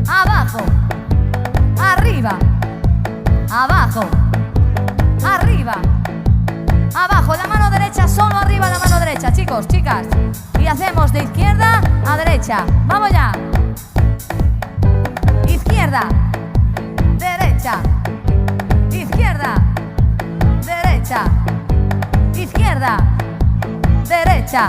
[SPEAKER 4] Abajo. Arriba. Abajo. Arriba. Abajo, la mano derecha, solo arriba la mano derecha, chicos, chicas. Y hacemos de izquierda a derecha. Vamos ya. Izquierda, derecha, izquierda, derecha, izquierda, derecha,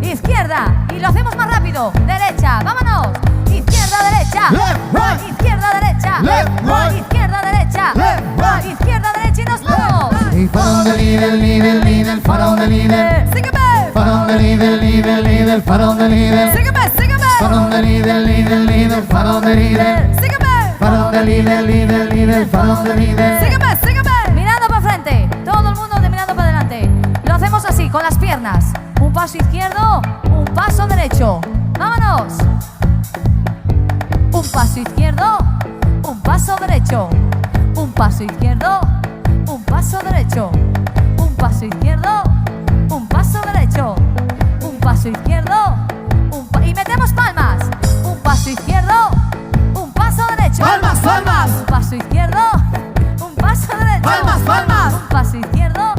[SPEAKER 4] izquierda. Y lo hacemos más rápido. Derecha, vámonos. Izquierda, derecha.
[SPEAKER 2] Left, right.
[SPEAKER 4] Izquierda, derecha.
[SPEAKER 2] Left, right.
[SPEAKER 4] Izquierda, derecha.
[SPEAKER 2] Left, right.
[SPEAKER 4] Izquierda, derecha y nos vamos.
[SPEAKER 1] Y farol de líder, farol de líder.
[SPEAKER 3] Sígueme,
[SPEAKER 1] Farol de líder, farol de líder.
[SPEAKER 3] sígueme, sígueme,
[SPEAKER 1] Farol de líder, farol de líder.
[SPEAKER 3] sígueme,
[SPEAKER 1] Farol de líder, farol de líder.
[SPEAKER 3] sígueme, sígueme.
[SPEAKER 4] Mirando para frente. Todo el mundo mirando para adelante. Lo hacemos así, con las piernas. Un paso izquierdo, un paso derecho. Vámonos. Un paso izquierdo, un paso derecho. Un paso izquierdo, un paso derecho. Un paso izquierdo, un paso derecho. Un paso izquierdo, y metemos palmas. Un paso izquierdo, un paso derecho.
[SPEAKER 3] Palmas, palmas.
[SPEAKER 4] Un paso izquierdo, un paso derecho.
[SPEAKER 3] Palmas, palmas.
[SPEAKER 4] Un paso izquierdo,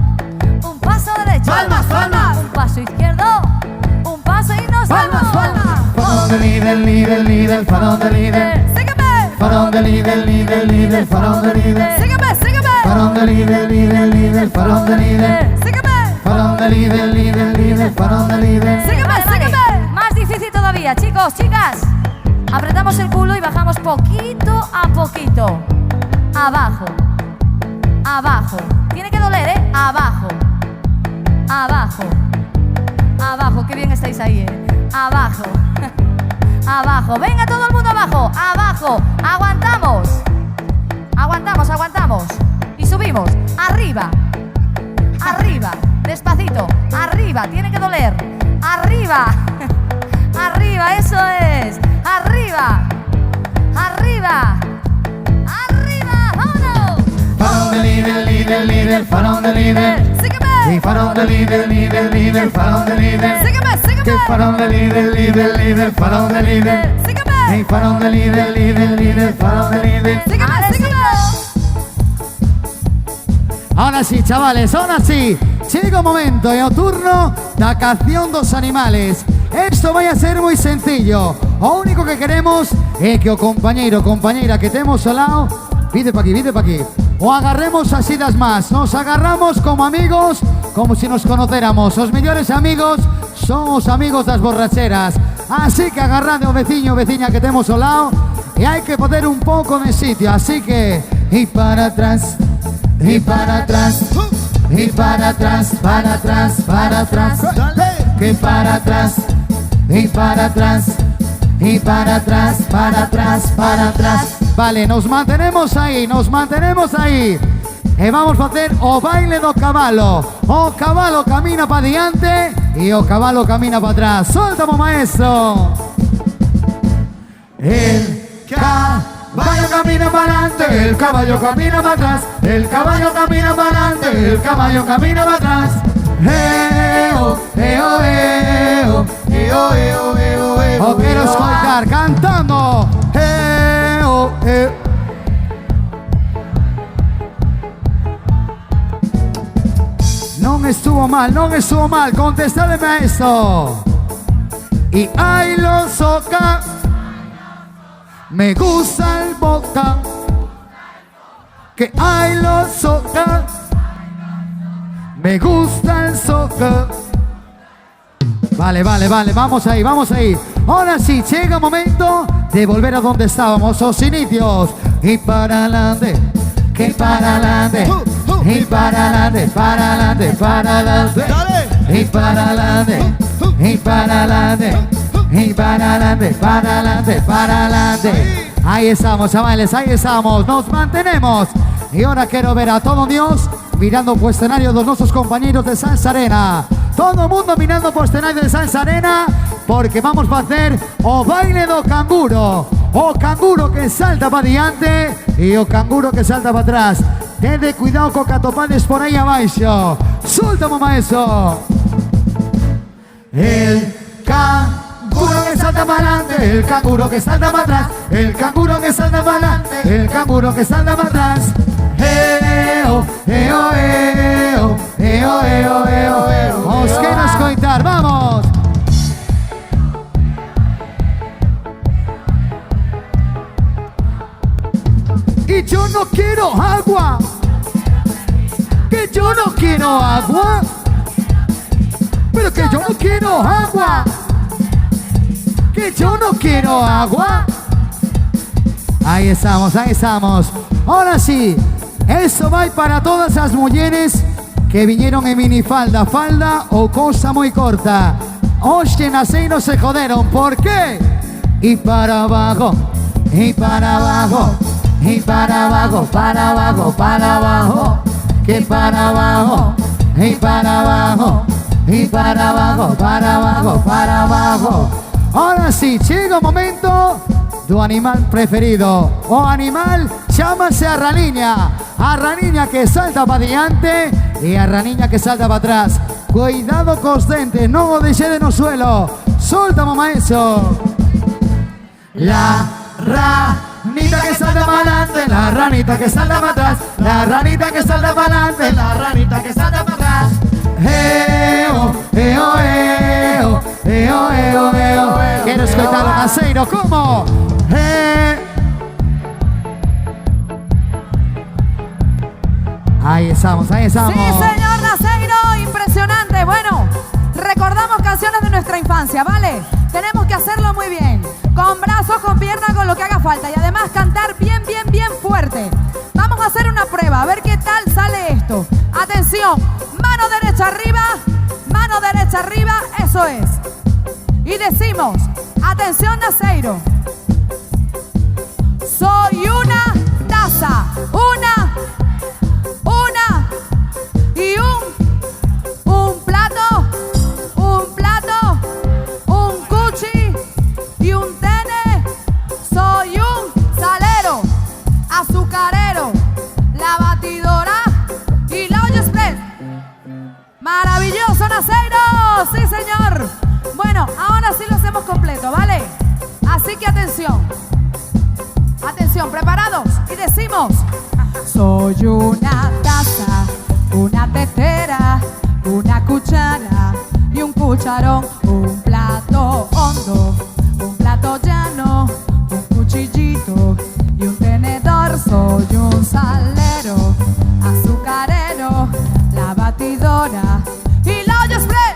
[SPEAKER 4] un paso derecho.
[SPEAKER 3] Palmas, palmas.
[SPEAKER 4] Un paso izquierdo, un paso y nos
[SPEAKER 3] Palmas,
[SPEAKER 4] vamos.
[SPEAKER 3] palmas.
[SPEAKER 1] Farol de líder, farol de líder.
[SPEAKER 3] Sígueme,
[SPEAKER 1] Farol de líder, farol de líder.
[SPEAKER 3] sígueme, sígueme,
[SPEAKER 1] Farol de líder, farol de líder.
[SPEAKER 3] sígueme,
[SPEAKER 1] Farol de líder, farol de líder.
[SPEAKER 3] Sígueme,
[SPEAKER 4] Vale, vale.
[SPEAKER 3] sígueme.
[SPEAKER 4] Más difícil todavía, chicos, chicas. Apretamos el culo y bajamos poquito a poquito. Abajo. Abajo. Tiene que doler, ¿eh? Abajo. Abajo. Abajo. Qué bien estáis ahí, ¿eh? Abajo. Abajo. Venga, todo el mundo abajo. Abajo. Aguantamos. Aguantamos, aguantamos. Y subimos. Arriba. Arriba. Despacito. Arriba. Tiene que doler. Arriba. Arriba. Eso es. Arriba. Arriba. Arriba. ¡Vámonos!
[SPEAKER 1] Farol de líder, farol de líder.
[SPEAKER 3] Sígueme.
[SPEAKER 1] Y farol de líder, farol de líder.
[SPEAKER 3] Sígueme,
[SPEAKER 1] Que
[SPEAKER 3] sígueme.
[SPEAKER 1] farol de líder, farol de líder.
[SPEAKER 3] Sígueme.
[SPEAKER 1] Y farol de líder, farol de líder.
[SPEAKER 3] Sígueme, sígueme.
[SPEAKER 1] Ahora sí, chavales, ahora sí. Llega o momento e o turno da canción dos animales. Isto vai a ser moi sencillo. O único que queremos é que o compañeiro ou compañeira que temos ao lado vide pa aquí. O agarremos así das más. Nos agarramos como amigos, como si nos conocéramos. Os mellores amigos son os amigos das borracheras. Así que agarrade o veciño ou veciña que temos ao lado e hai que poder un pouco de sitio. Así que e para atrás. Y para atrás, y para atrás, para atrás, para atrás, que para atrás, y para atrás, y para atrás, para atrás, para atrás. Vale, nos mantenemos aí, E vamos a hacer o baile do cabalo. O cabalo camina para diante e o cabalo camina para atrás. Soltamos, maestro. El caballo camina para adelante, el caballo camina para atrás, el caballo camina para adelante, el caballo camina para atrás. Eo, eo, eo, eo, eo, eo, eo. O quiero escuchar cantando. Eo, eo. Non estuvo mal, contestadme a esto. Y ay, lo soca. Me gusta el boca, que hay los soca. Me gusta el soca. Vale, vamos ahí. Ahora sí, llega el momento de volver a donde estábamos, los inicios. Y para adelante, que para adelante. Y para adelante, para adelante, para adelante. Y para adelante, y para adelante. Y para adelante, para adelante, para adelante. Ahí estamos, chavales, ahí estamos. Nos mantenemos. Y ahora quiero ver a todo Dios mirando por escenario de nuestros compañeros de Salsa Arena. Todo el mundo mirando por escenario de Salsa Arena, porque vamos a hacer o baile do canguro. O canguro que salta para adelante y o canguro que salta para atrás. Tened cuidado con catopades por ahí abajo. Suéltame, maestro. El canguro que salta para adelante, el canguro que salta para atrás, el canguro que salta para adelante, el canguro que salta para atrás. Eo, eo, eo, eo, eo, eo, eo. Os quiero escoitar, vamos. Y yo no quiero agua, que yo no quiero agua, pero que yo no quiero agua, que yo no quiero agua. Ahí estamos, ahí estamos. Ahora sí, eso va para todas las mujeres que vinieron en minifalda, falda o cosa muy corta. Hoy en Aceiro se joderon, ¿por qué? Y para abajo, y para abajo, y para abajo, para abajo, para abajo, que para abajo, y para abajo, y para abajo, para abajo, para abajo. Ahora sí, llega el momento tu animal preferido. O animal, llámase a raniña que salta para adelante y a raniña que salta para atrás. Cuidado con los dentes, no o deixe no suelo. Soltamos, maestro. La ranita que salta para adelante, la ranita que salta para atrás, la ranita que salta para adelante, la ranita que salta para atrás. Eo, eo, eo, eo, eo, eo. Quiero escuchar a Aceiro, ¿cómo? Ahí estamos, ahí estamos.
[SPEAKER 3] Sí, señor Naseiro, impresionante. Bueno, recordamos canciones de nuestra infancia, ¿vale? Tenemos que hacerlo muy bien. Con brazos, con piernas, con lo que haga falta. Y además cantar bien, bien, bien fuerte. Vamos a hacer una prueba, a ver qué tal sale esto. Atención, mano derecha arriba, eso es. Y decimos, atención Naseiro. Soy una taza, una y un plato, un cuchi y un tene. Soy un salero, azucarero, la batidora y la olla express. Maravilloso, Naseiro, sí señor. Bueno, ahora sí lo hacemos completo, ¿vale? Así que atención. Atención, ¿preparados? Y decimos: soy una taza, una tetera, una cuchara y un cucharón, un plato hondo, un plato llano, un cuchillito y un tenedor. Soy un salero, azucarero, la batidora y la olla express.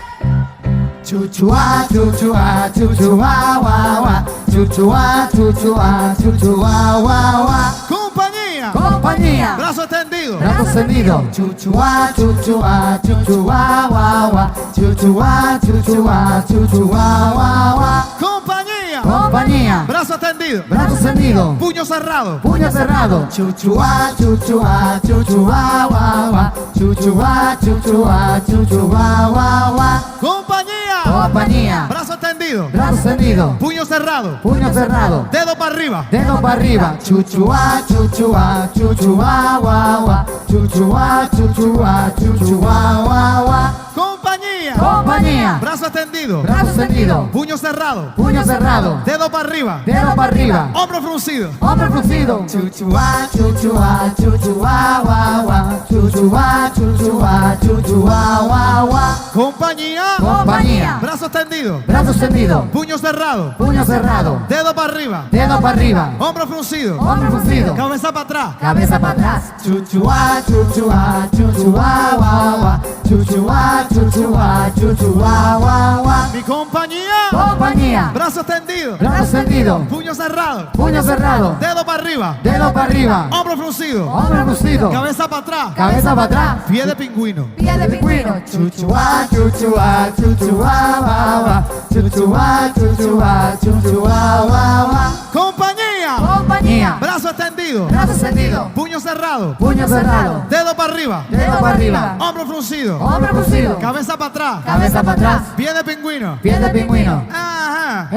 [SPEAKER 1] Chuchua, chuchua, chuchua, wa, wa. Chuchua, chuchua, chuchua, wa, wa.
[SPEAKER 2] Compañía.
[SPEAKER 1] Compañía.
[SPEAKER 2] Brazo extendido.
[SPEAKER 1] Brazo extendido. Chuchua, chuchua, chuchua, wa, wa. Chuchua, chuchua, chuchua, wa, wa.
[SPEAKER 2] Compañía.
[SPEAKER 1] Compañía.
[SPEAKER 2] Brazo extendido.
[SPEAKER 1] Brazo extendido.
[SPEAKER 2] Puño cerrado.
[SPEAKER 1] Puño cerrado. Chuchua, chuchua, chuchua, wa, wa. Chuchua, chuchua, chuchua, wa, wa.
[SPEAKER 2] Compañía.
[SPEAKER 1] Compañía.
[SPEAKER 2] Brazo extendido.
[SPEAKER 1] Brazo extendido.
[SPEAKER 2] Puño cerrado.
[SPEAKER 1] Puño cerrado.
[SPEAKER 2] Dedo para arriba.
[SPEAKER 1] Dedo para arriba. Chuchua, chuchua, chuchua, wa, wa. Chuchua, chuchua, chuchua, wa, wa.
[SPEAKER 2] Compañía.
[SPEAKER 1] Compañía.
[SPEAKER 2] Brazo extendido.
[SPEAKER 1] Brazo extendido.
[SPEAKER 2] Puño cerrado.
[SPEAKER 1] Puño cerrado.
[SPEAKER 2] Dedo para arriba.
[SPEAKER 1] Dedo para arriba.
[SPEAKER 2] Hombro fruncido.
[SPEAKER 1] Hombre fruncido. Chuchua, chuchua, chuchua, wa, wa. Chuchua, chuchua, chuchua, wa, wa.
[SPEAKER 2] Compañía.
[SPEAKER 1] Compañía.
[SPEAKER 2] Brazo extendido.
[SPEAKER 1] Brazo extendido.
[SPEAKER 2] Puño cerrado.
[SPEAKER 1] Puño cerrado.
[SPEAKER 2] Dedo para arriba.
[SPEAKER 1] Dedo para arriba.
[SPEAKER 2] Hombro fruncido.
[SPEAKER 1] Hombre fruncido.
[SPEAKER 2] Cabeza para atrás.
[SPEAKER 1] Cabeza para atrás. Chuchua, chuchua, chuchua, wa, wa. Chuchua, chuchua, chuchua, wa, wa.
[SPEAKER 2] Mi compañía.
[SPEAKER 1] Compañía.
[SPEAKER 2] Brazo extendido.
[SPEAKER 1] Brazo extendido.
[SPEAKER 2] Puño cerrado.
[SPEAKER 1] Puño cerrado.
[SPEAKER 2] Dedo para arriba.
[SPEAKER 1] Dedo para arriba.
[SPEAKER 2] Hombro fruncido.
[SPEAKER 1] Hombre fruncido.
[SPEAKER 2] Cabeza para atrás.
[SPEAKER 1] Cabeza para atrás.
[SPEAKER 2] Pie de pingüino.
[SPEAKER 3] Pie de pingüino.
[SPEAKER 1] Chuchua, chuchua, chuchua, wa, wa. Chuchua, chuchua, chuchua, wa, wa.
[SPEAKER 2] Compañía.
[SPEAKER 1] Compañía.
[SPEAKER 2] Brazo extendido.
[SPEAKER 1] Brazo extendido.
[SPEAKER 2] Puño cerrado.
[SPEAKER 1] Puño cerrado.
[SPEAKER 2] Dedo para arriba.
[SPEAKER 1] Dedo para arriba.
[SPEAKER 2] Hombro fruncido.
[SPEAKER 1] Hombre fruncido.
[SPEAKER 2] Cabeza para atrás.
[SPEAKER 1] Cabeza para atrás.
[SPEAKER 2] Pie de pingüino.
[SPEAKER 1] Pie de pingüino.
[SPEAKER 2] Ajá.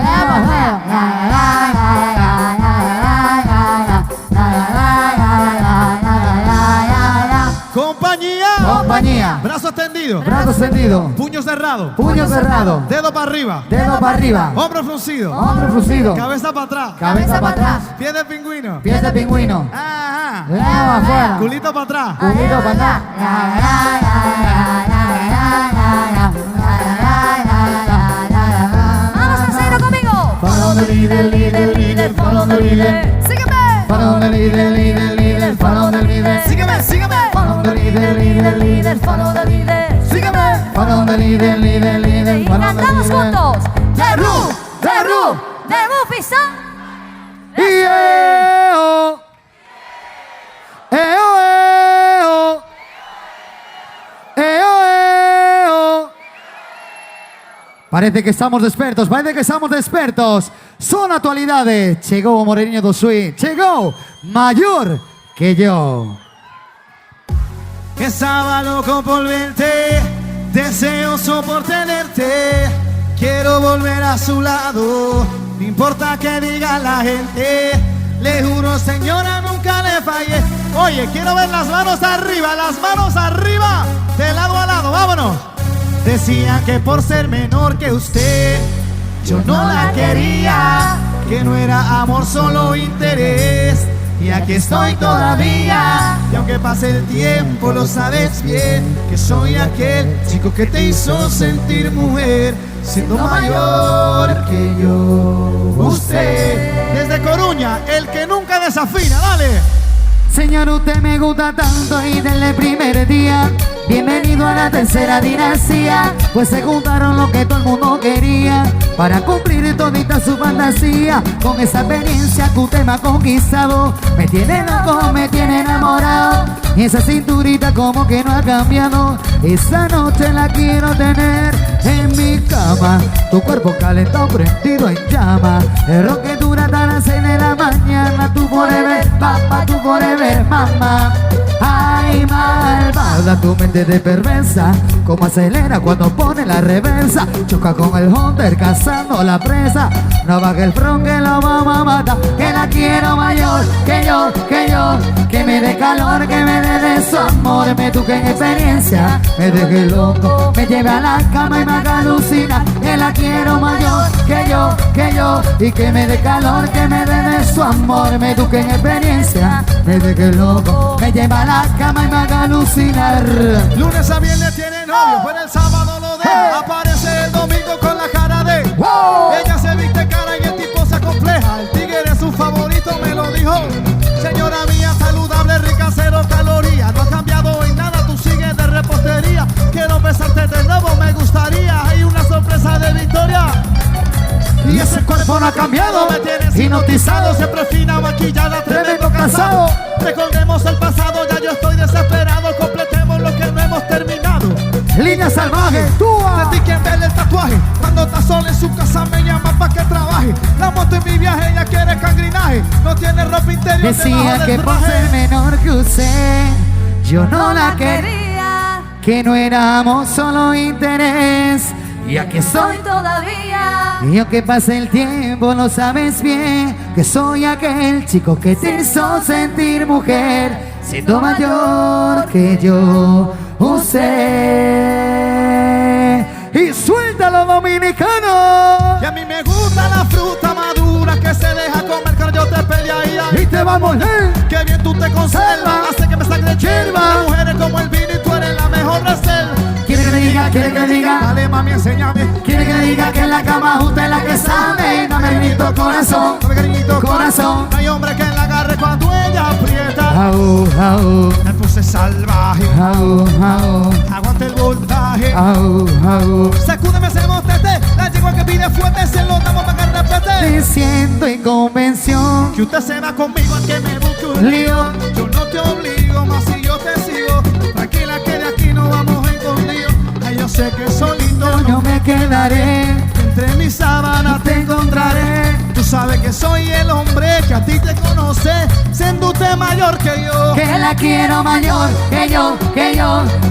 [SPEAKER 2] Compañía.
[SPEAKER 1] Compañía.
[SPEAKER 2] Brazo extendido.
[SPEAKER 1] Brazo extendido.
[SPEAKER 2] Puño cerrado.
[SPEAKER 1] Puño cerrado.
[SPEAKER 2] Dedo para arriba.
[SPEAKER 1] Dedo para arriba.
[SPEAKER 2] Hombro fruncido.
[SPEAKER 1] Hombre fruncido.
[SPEAKER 2] Cabeza para atrás.
[SPEAKER 1] Cabeza para atrás.
[SPEAKER 2] Pie de pingüino.
[SPEAKER 1] Pie de pingüino.
[SPEAKER 2] Ajá.
[SPEAKER 1] Afuera.
[SPEAKER 2] Culito para atrás.
[SPEAKER 1] Culito para atrás.
[SPEAKER 4] Vamos a hacerlo conmigo.
[SPEAKER 1] Follow the leader, leader, leader, follow the leader.
[SPEAKER 3] Sígueme.
[SPEAKER 1] Follow the leader, leader, leader, follow the leader.
[SPEAKER 2] Sígueme, sígueme.
[SPEAKER 1] Follow the leader, leader, leader,
[SPEAKER 4] Follow the leader.
[SPEAKER 2] Sígueme.
[SPEAKER 1] follow the leader, leader, leader,
[SPEAKER 4] Y
[SPEAKER 1] follow the
[SPEAKER 4] cantamos
[SPEAKER 1] leader.
[SPEAKER 4] juntos.
[SPEAKER 1] The Roo, The Roo.
[SPEAKER 4] De Mufisa.
[SPEAKER 1] Eo, eo, eo, eo, eo. Parece que estamos despertos, parece que estamos despertos. Son actualidades. Chegou o Moreniño do Swing. Chegou maior que yo.
[SPEAKER 2] Estaba loco por verte, deseoso por tenerte. Quiero volver a su lado, no importa que diga la gente. Le juro, señora, nunca le fallé. Oye, quiero ver las manos arriba, de lado a lado, vámonos. Decía que por ser menor que usted, yo no la quería, que no era amor, solo interés. Y aquí estoy todavía, y aunque pase el tiempo lo sabes bien, que soy aquel chico que te hizo sentir mujer, siendo mayor que yo. Usted, desde Coruña, el que nunca desafina, dale.
[SPEAKER 1] Señor, usted me gusta tanto y desde el primer día Bienvenido a la tercera dinastía, pues se juntaron lo que todo el mundo quería para cumplir todita su fantasía. Con esa experiencia que usted me ha conquistado, me tiene loco, me tiene enamorado. Y esa cinturita como que no ha cambiado. Esa noche la quiero tener en mi cama. Tu cuerpo calentado, prendido en llama. El rock que dura hasta las 6 de la mañana. Tu forever, papá, tu forever, mamá. Ay, malvada, tu mente de perversa. Como acelera cuando pone la reversa. Choca con el Hunter cazando la presa. No baje el front que lo vamos a matar. Que la quiero mayor, que yo. Que me dé calor, que me dé de su amor. Me eduque en experiencia, me deje loco. Me lleve a la cama y me haga alucinar. Que la quiero mayor, que yo. Y que me dé calor, que me dé de su amor. Me eduque en experiencia, me deje loco. Me lleva a la cama y me haga alucinar.
[SPEAKER 2] Lunes a viernes tiene novio, fuera el sábado lo deja. Aparece el domingo con la cara de
[SPEAKER 1] ¡Wow!
[SPEAKER 2] Ella se viste cara y el tipo se compleja. El tigre es su favorito, me lo dijo. Señora mía, saludable, rica, cero calorías. No ha cambiado en nada, tú sigues de repostería. Quiero besarte de nuevo, me gustaría. Hay una sorpresa de victoria.
[SPEAKER 1] Y ese cuerpo no ha cambiado,
[SPEAKER 2] Me tienes
[SPEAKER 1] hipnotizado,
[SPEAKER 2] siempre fina, maquillada, tremendo
[SPEAKER 1] tremendo
[SPEAKER 2] casado.
[SPEAKER 1] casado.
[SPEAKER 2] Recordemos el pasado, ya yo estoy desesperado. Completemos lo que no hemos terminado.
[SPEAKER 1] Línea salvaje, tú
[SPEAKER 2] De ti quien ve el tatuaje. Cuando está sola en su casa me llama pa' que trabaje. La moto en mi viaje, ella quiere cangrinaje. No tiene ropa interior
[SPEAKER 1] decía
[SPEAKER 2] debajo
[SPEAKER 1] que
[SPEAKER 2] del
[SPEAKER 1] por
[SPEAKER 2] traje.
[SPEAKER 1] ser menor que usted, yo no la quería.
[SPEAKER 3] quería.
[SPEAKER 1] Que no éramos solo interés. Y aquí
[SPEAKER 3] Soy
[SPEAKER 1] estoy.
[SPEAKER 3] todavía.
[SPEAKER 1] Y aunque pase el tiempo, lo sabes bien. Que soy aquel chico que te hizo sentir mujer. Siendo mayor que yo, usted. Y suéltalo, dominicano.
[SPEAKER 2] Y a mí me gusta la fruta madura que se deja comer, que yo te pelearía.
[SPEAKER 1] Y te va a moler.
[SPEAKER 2] Que bien tú te conservas, hace que me sangre
[SPEAKER 1] Hierba.
[SPEAKER 2] Las mujeres como el vino y tú eres la mejor reserva.
[SPEAKER 1] Quiere que le diga,
[SPEAKER 2] Dale mami, enséñame.
[SPEAKER 1] quiere que le diga que en la cama usted es la que sabe. Dame grito, corazón,
[SPEAKER 2] Dame cariñito,
[SPEAKER 1] corazón.
[SPEAKER 2] No hay hombre que la agarre cuando ella aprieta.
[SPEAKER 1] Au, au,
[SPEAKER 2] Me puse salvaje,
[SPEAKER 1] au, au,
[SPEAKER 2] aguante el voltaje.
[SPEAKER 1] au, au.
[SPEAKER 2] Sacúdeme ese mostete, la yegua que pide fuerte, se lo damos para que repete.
[SPEAKER 1] Te siento en convención.
[SPEAKER 2] Que usted se va conmigo a que me busque un lío. Yo no te obligo, más si yo te sigo. Tranquila que de aquí no vamos escondidos. Ay, yo sé que solito
[SPEAKER 1] Yo me quedaré,
[SPEAKER 2] entre mis sábanas te encontraré. Tú sabes que soy el hombre que a ti te conoce, siendo usted mayor que yo.
[SPEAKER 1] que la quiero mayor que yo.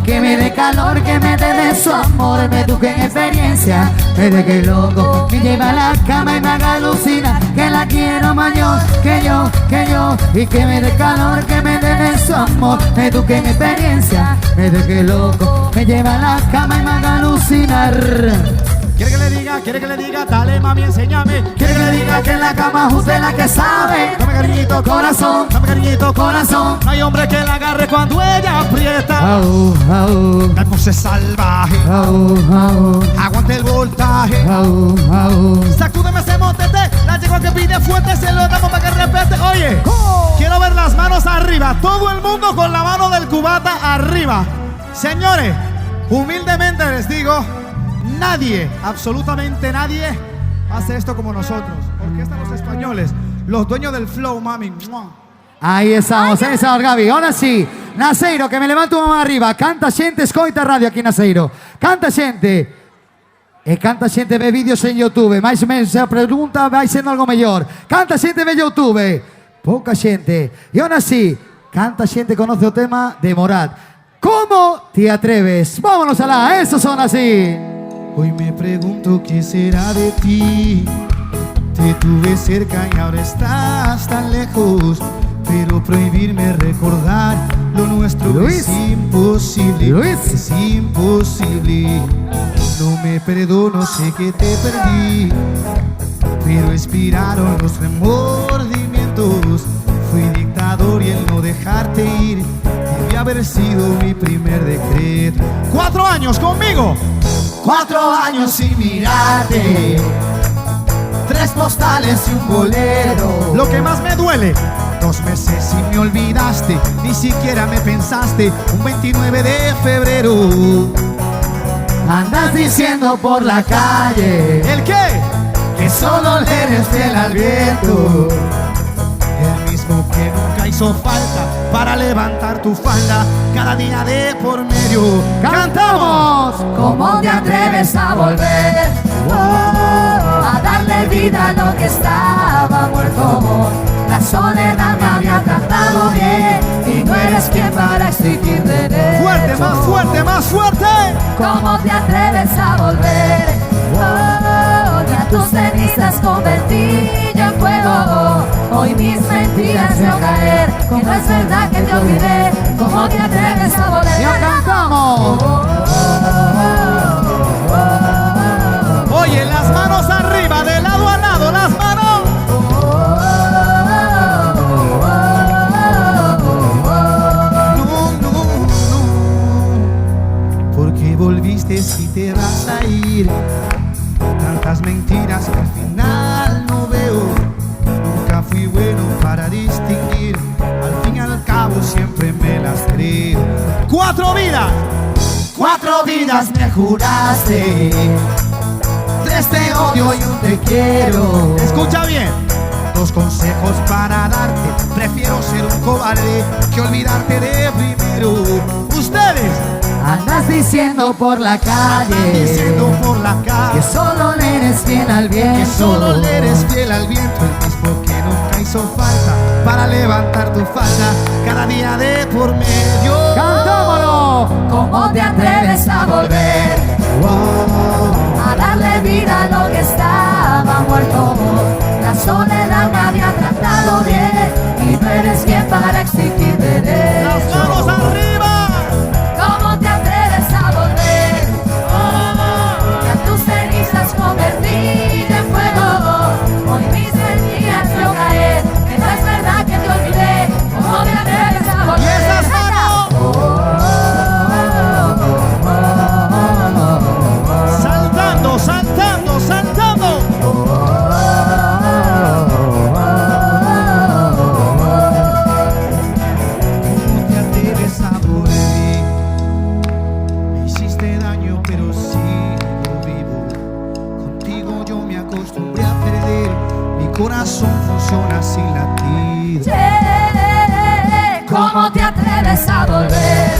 [SPEAKER 1] Que me dé calor, que me dé de su amor. Me eduque en experiencia, me deje loco. Me lleva a la cama y me haga alucinar. Que la quiero mayor que yo. Y que me dé calor, que me dé de su amor. Me eduque en experiencia, me deje loco. Me lleva a la cama y me haga alucinar.
[SPEAKER 2] Quiere que le diga, dale mami, enséñame.
[SPEAKER 1] Quiere que le diga que en la cama usted es la que sabe.
[SPEAKER 2] Dame cariñito,
[SPEAKER 1] Corazón,
[SPEAKER 2] dame cariñito,
[SPEAKER 1] corazón.
[SPEAKER 2] No hay hombre que la agarre cuando ella aprieta.
[SPEAKER 1] Au, au,
[SPEAKER 2] Me puse salvaje,
[SPEAKER 1] au, au,
[SPEAKER 2] aguante el voltaje.
[SPEAKER 1] au, au.
[SPEAKER 2] Sacúdeme ese motete, la yegua que pide fuerte, se lo damos para que repete. Oye, quiero ver las manos arriba, todo el mundo con la mano del cubata arriba. Señores, humildemente les digo, nadie, absolutamente nadie, hace esto como nosotros. Orquesta Los Españoles, los dueños del flow, mami. ¡Mua!
[SPEAKER 1] Ahí estamos, Gaby. Ahora sí, Naseiro, que me levanto tu mamá arriba. Canta xente, escoita radio aquí, Naseiro. Canta xente. E canta xente, ve vídeos en YouTube. Mais ou menos a pregunta vai sendo algo mellor. Canta xente, ve YouTube. Pouca xente. E ahora sí, canta xente, conoce o tema de Morat. ¿Cómo te atreves? Vámonos alá, esos son así.
[SPEAKER 2] Hoy me pregunto qué será de ti. Te tuve cerca y ahora estás tan lejos. Pero prohibirme recordar lo nuestro
[SPEAKER 1] Luis.
[SPEAKER 2] es imposible.
[SPEAKER 1] Luis.
[SPEAKER 2] Es imposible. No me perdono, sé que te perdí. Pero expiraron los remordimientos. Fui dictador y el no dejarte ir debía haber sido mi primer decreto. 4 años conmigo. 4 años sin mirarte. 3 postales y un bolero. Lo que más me duele 2 meses y me olvidaste, ni siquiera me pensaste. Un 29 de febrero.
[SPEAKER 1] Andas diciendo por la calle
[SPEAKER 2] ¿El qué?
[SPEAKER 1] que solo le eres fiel al viento.
[SPEAKER 2] El mismo que nunca hizo falta para levantar tu falda cada día de por medio.
[SPEAKER 1] ¡Cantamos!
[SPEAKER 4] ¿Cómo te atreves a volver? A darle vida a lo que estaba muerto. La soledad me había tratado bien y no eres quien para exigir derechos.
[SPEAKER 2] Fuerte, más fuerte, más fuerte.
[SPEAKER 4] ¿Cómo te atreves a volver? Y a tus cenizas convertí yo en fuego. Hoy mis mentiras veo caer, que no es verdad que te olvidé. ¿Cómo te atreves a volver?
[SPEAKER 1] ¡Ya cantamos!
[SPEAKER 2] Oye, las manos arriba, de lado a lado, las manos. No, no, no. ¿Por qué volviste si te vas a ir? Tantas mentiras que al final no veo. Nunca fui bueno para distinguir. Al fin y al cabo siempre me las creo. 4 vidas.
[SPEAKER 1] 4 vidas me juraste, 3 te odio y 1 te quiero.
[SPEAKER 2] Escucha bien. 2 consejos para darte. Prefiero ser un cobarde que olvidarte de primero. Ustedes
[SPEAKER 1] Andas diciendo por la
[SPEAKER 2] andan
[SPEAKER 1] calle
[SPEAKER 2] diciendo por la
[SPEAKER 1] que
[SPEAKER 2] calle
[SPEAKER 1] solo le eres fiel al viento.
[SPEAKER 2] que solo le eres fiel al viento. El mismo que nunca hizo falta para levantar tu falda cada día de por medio.
[SPEAKER 1] ¡Cantámoslo!
[SPEAKER 4] ¿Cómo te atreves a volver? A darle vida a lo que estaba muerto. La soledad me había tratado bien y no eres quien para exigir derechos.
[SPEAKER 2] Las manos arriba.
[SPEAKER 4] ¿Cómo te atreves a volver? Y a tus cenizas convertí en fuego. Hoy mis mentiras veo caer, que no es verdad que te olvidé. ¿Cómo te atreves a volver?
[SPEAKER 2] Y esas manos. Saltando, saltando, saltando. ¿Cómo te atreves a volver? Me hiciste daño, pero sigo vivo. Contigo yo me acostumbré a perder. Mi corazón funciona sin latir.
[SPEAKER 4] Yeah. ¿Cómo te atreves a volver?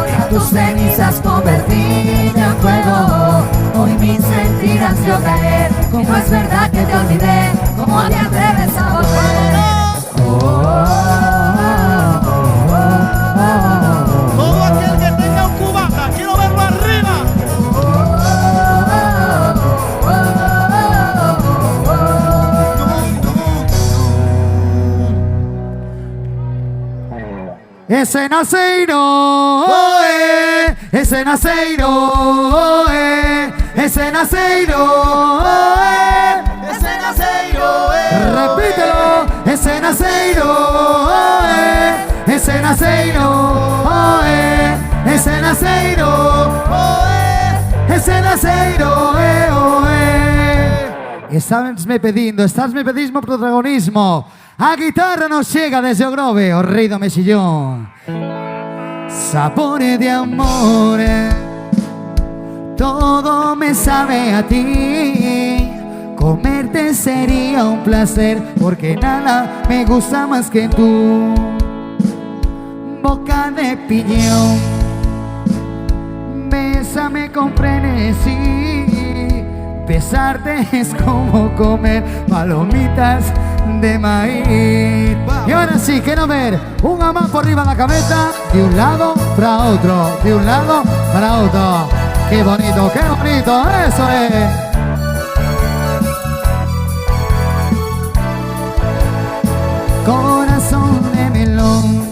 [SPEAKER 4] Y a tus cenizas convertí en fuego. Hoy mis mentiras veo caer, que no es verdad que te olvidé. ¿Cómo te atreves a volver?
[SPEAKER 2] Todo aquel que tenga un cubata, quiero verlo arriba.
[SPEAKER 1] Ese naceiro, ese naceiro, ese naceiro,
[SPEAKER 2] Ese naceiro,
[SPEAKER 1] repítelo, ese naceiro, ese naceiro, ese naceiro, ese naceiro, estás me pedindo protagonismo. A guitarra nos chega desde o Grove, o rei do mexillón. Sabores de amor, todo me sabe a ti. Comerte sería un placer, porque nada me gusta más que tú. Boca de piñón, bésame con frenesí. Besarte es como comer palomitas de maíz. Y ahora sí, quiero ver un amor por arriba de la cabeza, de un lado para otro, de un lado para otro. ¡Qué bonito, eso es! Corazón de melón,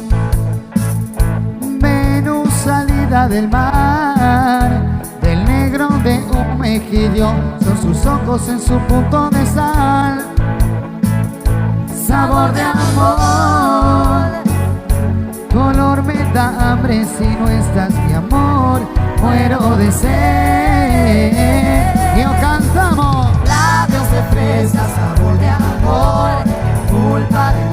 [SPEAKER 1] menú salida del mar, del negro de un mejillón, son sus ojos en su punto de sal. Sabor de amor, color me da hambre si no estás, mi amor, muero de sed. Y cantamos.
[SPEAKER 4] Labios de fresa, sabor de amor, culpa de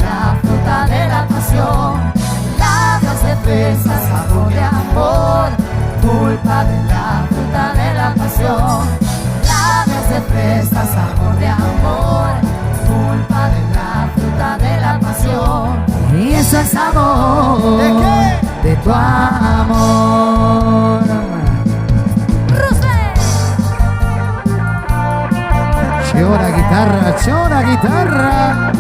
[SPEAKER 1] Atención a guitarra.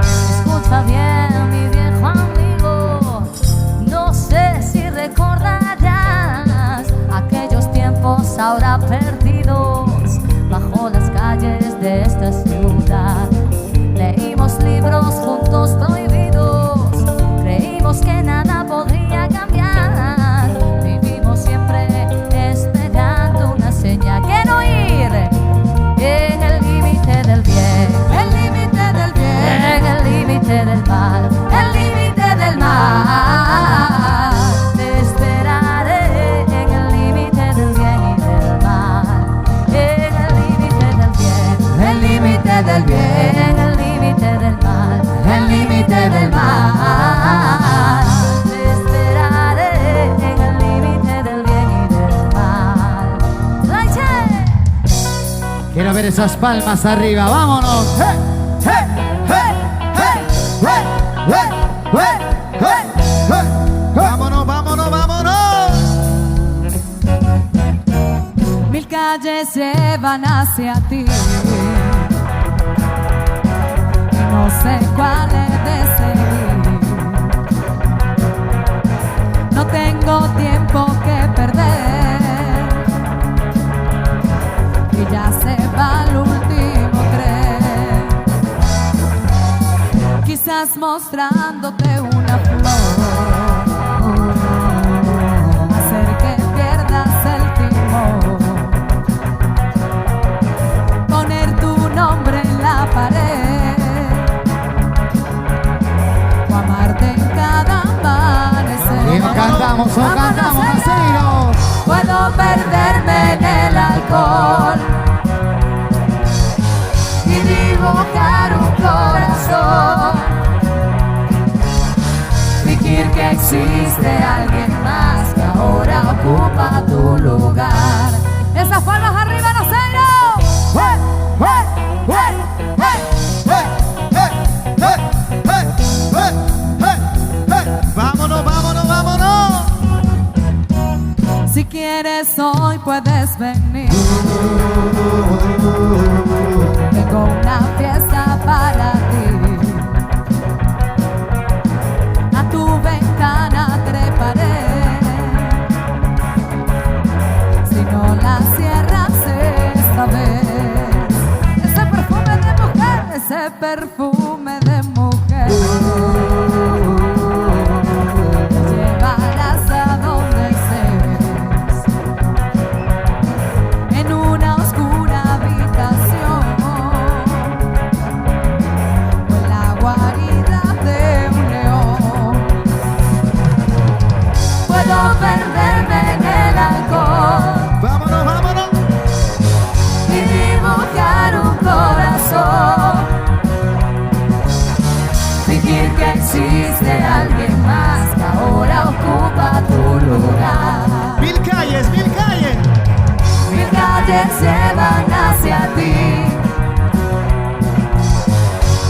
[SPEAKER 4] Escucha bien, mi viejo amigo, no sé si recordarás aquellos tiempos ahora perdidos bajo las calles de esta ciudad. Leímos libros juntos prohibidos, creímos que nada podría cambiar. Vivimos siempre esperando una señal. Quiero ir en el límite del bien,
[SPEAKER 3] El límite del bien.
[SPEAKER 4] en el límite del mal, el límite del mal. Te esperaré en el límite del bien y del mal, en el límite del bien,
[SPEAKER 3] El límite del bien.
[SPEAKER 4] en el límite del mal,
[SPEAKER 3] El límite del mal.
[SPEAKER 4] te esperaré en el límite del bien y del mal. ¡Raiche!
[SPEAKER 1] Quiero ver esas palmas arriba. Vámonos. ¡Hey! ¡Hey! ¡Hey! ¡Hey! ¡Hey! ¡Hey! ¡Hey! ¡Hey! ¡Hey!
[SPEAKER 2] Vámonos, vámonos, vámonos.
[SPEAKER 3] Mil calles llevan hacia ti. No sé cuál he de seguir. No tengo tiempo que perder. Y ya se va el último tren. Quizás mostrándote una flor, hacer que pierdas el timón. Poner tu nombre en la pared o amarte en cada amanecer.
[SPEAKER 1] Y no cantamos, no cantamos, Naseiro.
[SPEAKER 3] Puedo perderme en el alcohol y dibujar un corazón, fingir que existe alguien más que ahora ocupa tu lugar. Esas palmas arriba, Naseiro.
[SPEAKER 1] ¡Hey! ¡Hey! ¡Hey! ¡Hey! ¡Hey! ¡Hey! ¡Hey! ¡Hey! ¡Hey! ¡Hey! ¡Hey!
[SPEAKER 2] Vámonos, vámonos, vámonos.
[SPEAKER 3] Si quieres hoy puedes venir. Tengo una fiesta para ti. A tu ventana treparé. Si no la cierras esta vez, ese perfume de mujer, ese perfume de mujer, te llevarás a donde desees. En una oscura habitación o en la guarida de un león. Puedo perderme en el alcohol
[SPEAKER 2] Vámonos, vámonos.
[SPEAKER 3] y dibujar un corazón, fingir que existe alguien más que ahora ocupa tu lugar.
[SPEAKER 2] Mil calles, mil calles.
[SPEAKER 3] Mil calles llevan hacia ti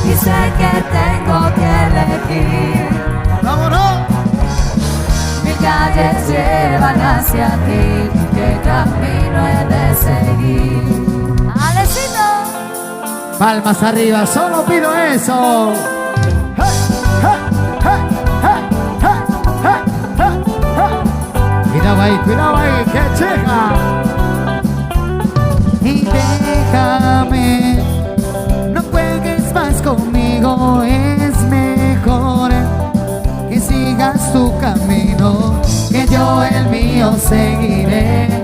[SPEAKER 3] y sé que tengo que elegir.
[SPEAKER 2] Vámonos.
[SPEAKER 3] Mil calles llevan hacia ti, ¿qué camino he de seguir?
[SPEAKER 4] ¡Alecito!
[SPEAKER 1] Palmas arriba, solo pido eso. ¡Hey! ¡Hey! ¡Hey! ¡Hey! ¡Hey! ¡Hey! ¡Hey! ¡Hey! Cuidado ahí, que checa. Y déjame, no juegues más conmigo, es mejor que sigas tu camino, que yo el mío seguiré.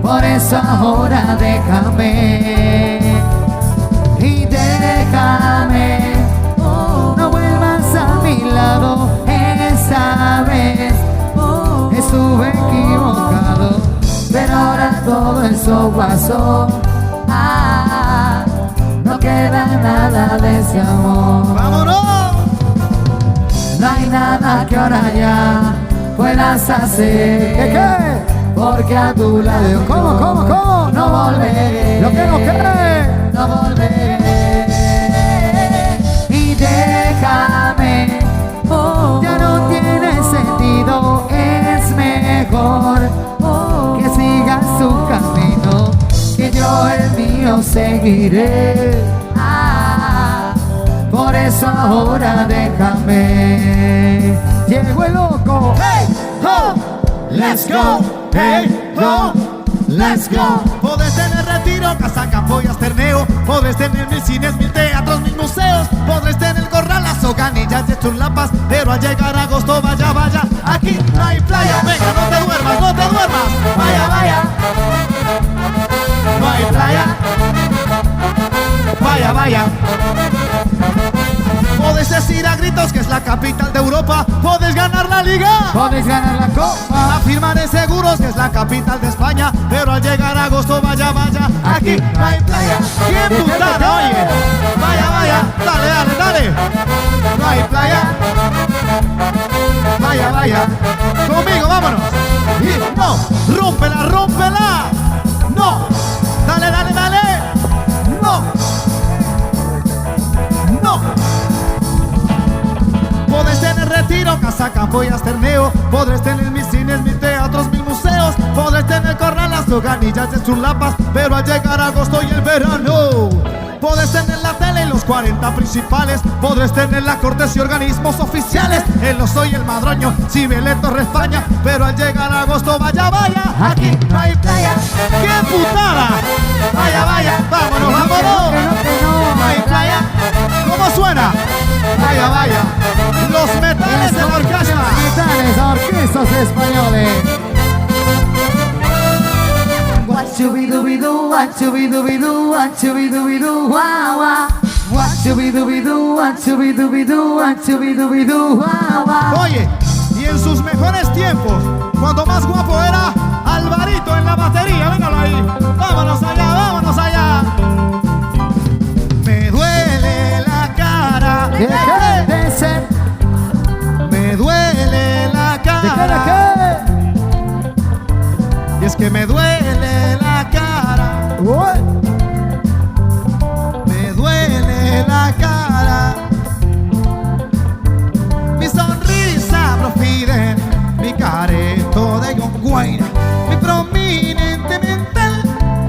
[SPEAKER 1] Por eso ahora déjame y déjame, no vuelvas a mi lado esta vez. Estuve equivocado, pero ahora todo eso pasó. No queda nada de ese amor.
[SPEAKER 2] Vámonos.
[SPEAKER 1] No hay nada que ahora ya puedas hacer. ¿Qué? Porque a tu lado, ¿cómo? No volveré. ¿Lo que? No volveré. Y déjame, ya no tiene sentido yo seguiré. Por eso ahora déjame. Llegó el loco.
[SPEAKER 2] Hey, ho, let's go. Hey, ho, let's go. Podés tener retiro, casa, campo y asterneo. Podés tener mil cines, mil teatros, mil museos. Podés tener corralazo, canillas y chulapas. Pero al llegar agosto, vaya, vaya, aquí no hay playa. Venga, no te duermas, no te duermas. Vaya, vaya. No hay playa. Vaya, vaya. Podés decir a gritos que es la capital de Europa. Podés ganar la liga.
[SPEAKER 1] Podés ganar la copa.
[SPEAKER 2] Afirmar en seguros que es la capital de España. Pero al llegar a agosto, vaya, vaya, aquí no hay playa. ¡Qué putada, oye! Vaya, vaya, dale, dale, dale. No hay playa. Vaya, vaya. Conmigo, vámonos. Y no, rómpela, rómpela. No, dale, dale, dale. No. No. Podés tener retiro, casa, campo y asterneo. Podrás tener mil cines, mil teatros, mil museos. Podrás tener corralas, ganillas y chulapas. Pero al llegar agosto y el verano, podés tener la tele y los 40 principales. Podrás tener las cortes y organismos oficiales. El Oso y el Madroño, Cibeles, Torre España. Pero al llegar agosto, vaya, vaya, aquí no hay playa. ¡Qué putada! Vaya, vaya, vámonos, vámonos. No hay playa. ¿Cómo suena? Vaya, vaya. Los metales de la orquesta.
[SPEAKER 1] Metales, orquestas españoles.
[SPEAKER 3] What you be do be do, what you be do be do, what you be do be do, wah wah. What you be do be do, what you be do be do, what you be do be do, wah wah.
[SPEAKER 2] Oye, y en sus mejores tiempos, cuando más guapo era Alvarito en la batería, véngalo ahí. Vámonos allá, vámonos allá. Me duele la cara.
[SPEAKER 1] Deja de ser.
[SPEAKER 2] Me duele la
[SPEAKER 1] ¿De
[SPEAKER 2] cara.
[SPEAKER 1] qué?
[SPEAKER 2] Y es que me duele la cara. Me duele la cara. Mi sonrisa profiden, mi careto de John Wayne, mi prominente mental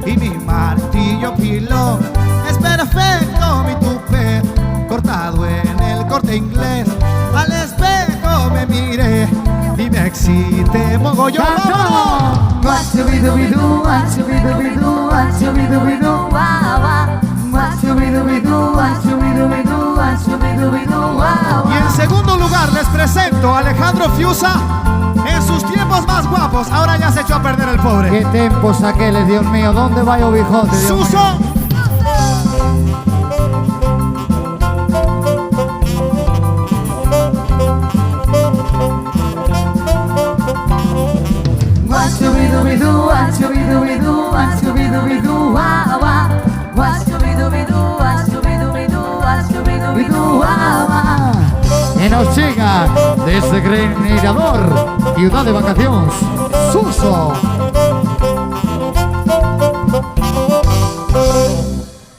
[SPEAKER 2] y mi martillo pilón. Es perfecto mi tupé, cortado en el Corte Inglés. Al espejo me miré y me excité mogollón. ¡Vámonos!
[SPEAKER 3] What you be do be do, what you be do be do, what you be do be do, wah wah. What you be do be do, what you be do be do, what you be do be do, wah
[SPEAKER 2] Y en
[SPEAKER 3] wah.
[SPEAKER 2] segundo lugar les presento a Alejandro Fiusa en sus tiempos más guapos. Ahora ya se echó a perder el pobre.
[SPEAKER 1] ¿Qué tiempos aqueles, Dios mío? ¿Dónde va el bijote, Dios mío?
[SPEAKER 2] Suso.
[SPEAKER 3] What you be do be do, what you be do be do, what you be do be do, wah wah. What you be do be do, what you be do be do, what you be do be do, wah wah.
[SPEAKER 1] Y nos llega desde Grenador, ciudad de vacaciones, Suso.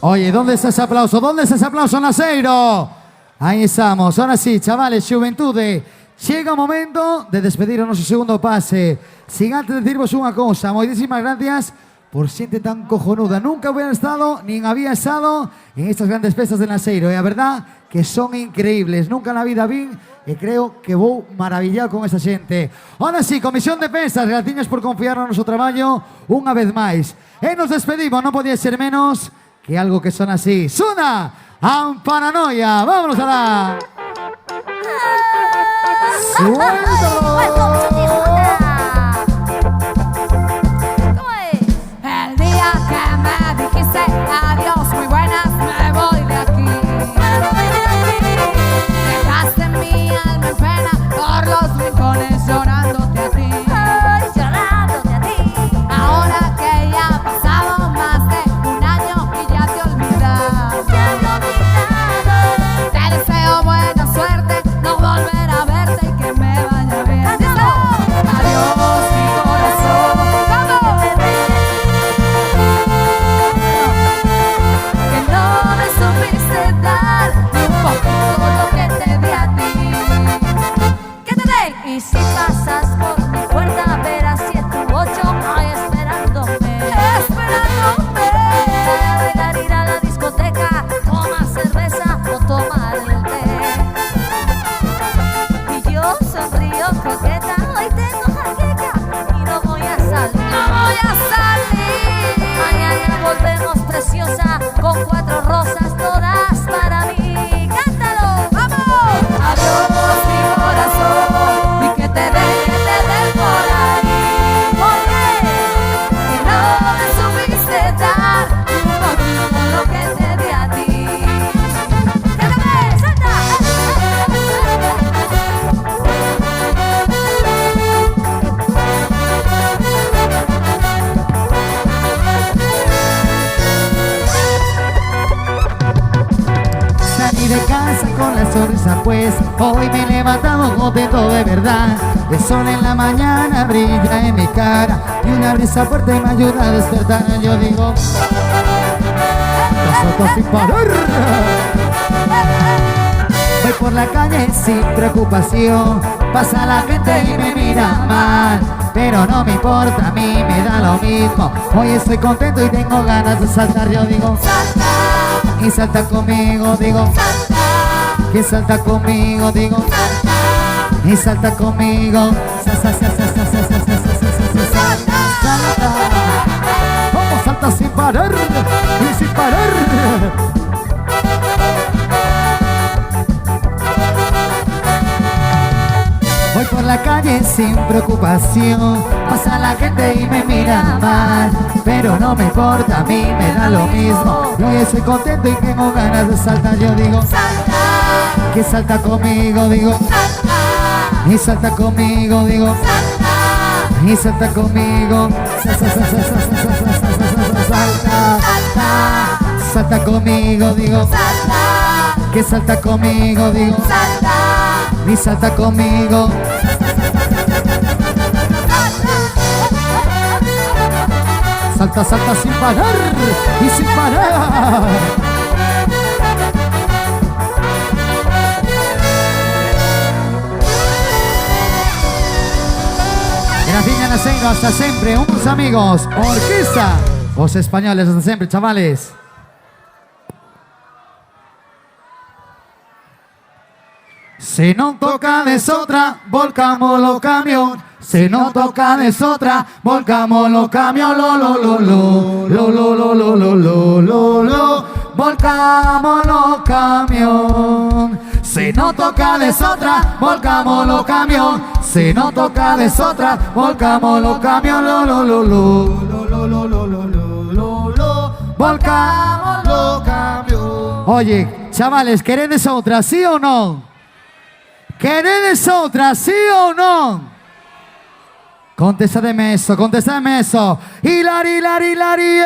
[SPEAKER 1] Oye, ¿dónde está ese aplauso? ¿Dónde está ese aplauso, Naseiro? Ahí estamos. Ahora sí, chavales, Xuventude. Llega o momento de despedir o noso segundo pase. Sin antes decirvos unha cousa, moitísimas gracias por xente tan cojonuda. Nunca hubiera estado, nin había estado en estas grandes festas de Naseiro. E a verdad que son increíbles. Nunca na vida vin e creo que vou maravillar con esa xente. Ahora sí, Comisión de Festas, graciñas por confiar no noso traballo unha vez máis. E nos despedimos, non podía ser menos que algo que son así. Suna Amparanoia. Vámonos a la... ¡Suéltalo!
[SPEAKER 4] Welcome to Tijuana. ¿Cómo es?
[SPEAKER 3] El día que me dijiste adiós, muy buenas, me voy de aquí. Dejaste mi alma en pena por los rincones llorándote a ti.
[SPEAKER 4] Ay, llorándote a ti.
[SPEAKER 3] Ahora que ya ha pasado más de un año y ya te olvidas.
[SPEAKER 4] Ya te he olvidado.
[SPEAKER 3] Te deseo buena suerte, no volver a verte y que me vaya bien.
[SPEAKER 4] Así está.
[SPEAKER 3] Adiós, mi corazón. ¡Vamos!
[SPEAKER 1] de casa con la sonrisa pues hoy me he levantado contento de verdad. El sol en la mañana brilla en mi cara y una brisa fuerte me ayuda a despertar. Yo digo, salto sin parar. Voy por la calle sin preocupación, pasa la gente y me mira mal, pero no me importa, a mí me da lo mismo. Hoy estoy contento y tengo ganas de saltar. Yo digo, salta, y salta conmigo, digo, salta, que salta conmigo, digo, salta, y salta conmigo, salta. Vamos, salta sin parar y sin parar. Voy por la calle sin preocupación, pasa la gente y me mira mal, pero no me importa, a mí me da lo mismo. Yo estoy contento y tengo ganas de saltar. Yo digo, salta, que salta conmigo, digo, salta, y salta conmigo, digo, salta, y salta conmigo, salta, salta conmigo, digo, salta, que salta conmigo, digo, salta, y salta conmigo. Salta, salta sin parar y sin parar. Gracias, Naseiro, hasta siempre, unos amigos, orquesta, os españoles, hasta siempre, chavales. Si no toca de sotra, volcamos los camión. Si no toca de sotra, volcamos los camión. Volcamos los camión. Si no toca de sotra, volcamos los camión. Si no toca de sotra, volcamos los camión. Volcamos los camión. Oye, chavales, ¿queréis otra, sí o no? ¿Queréis otra, sí o no? Contestadme eso, contestadme eso. Hilari, hilari, hilari,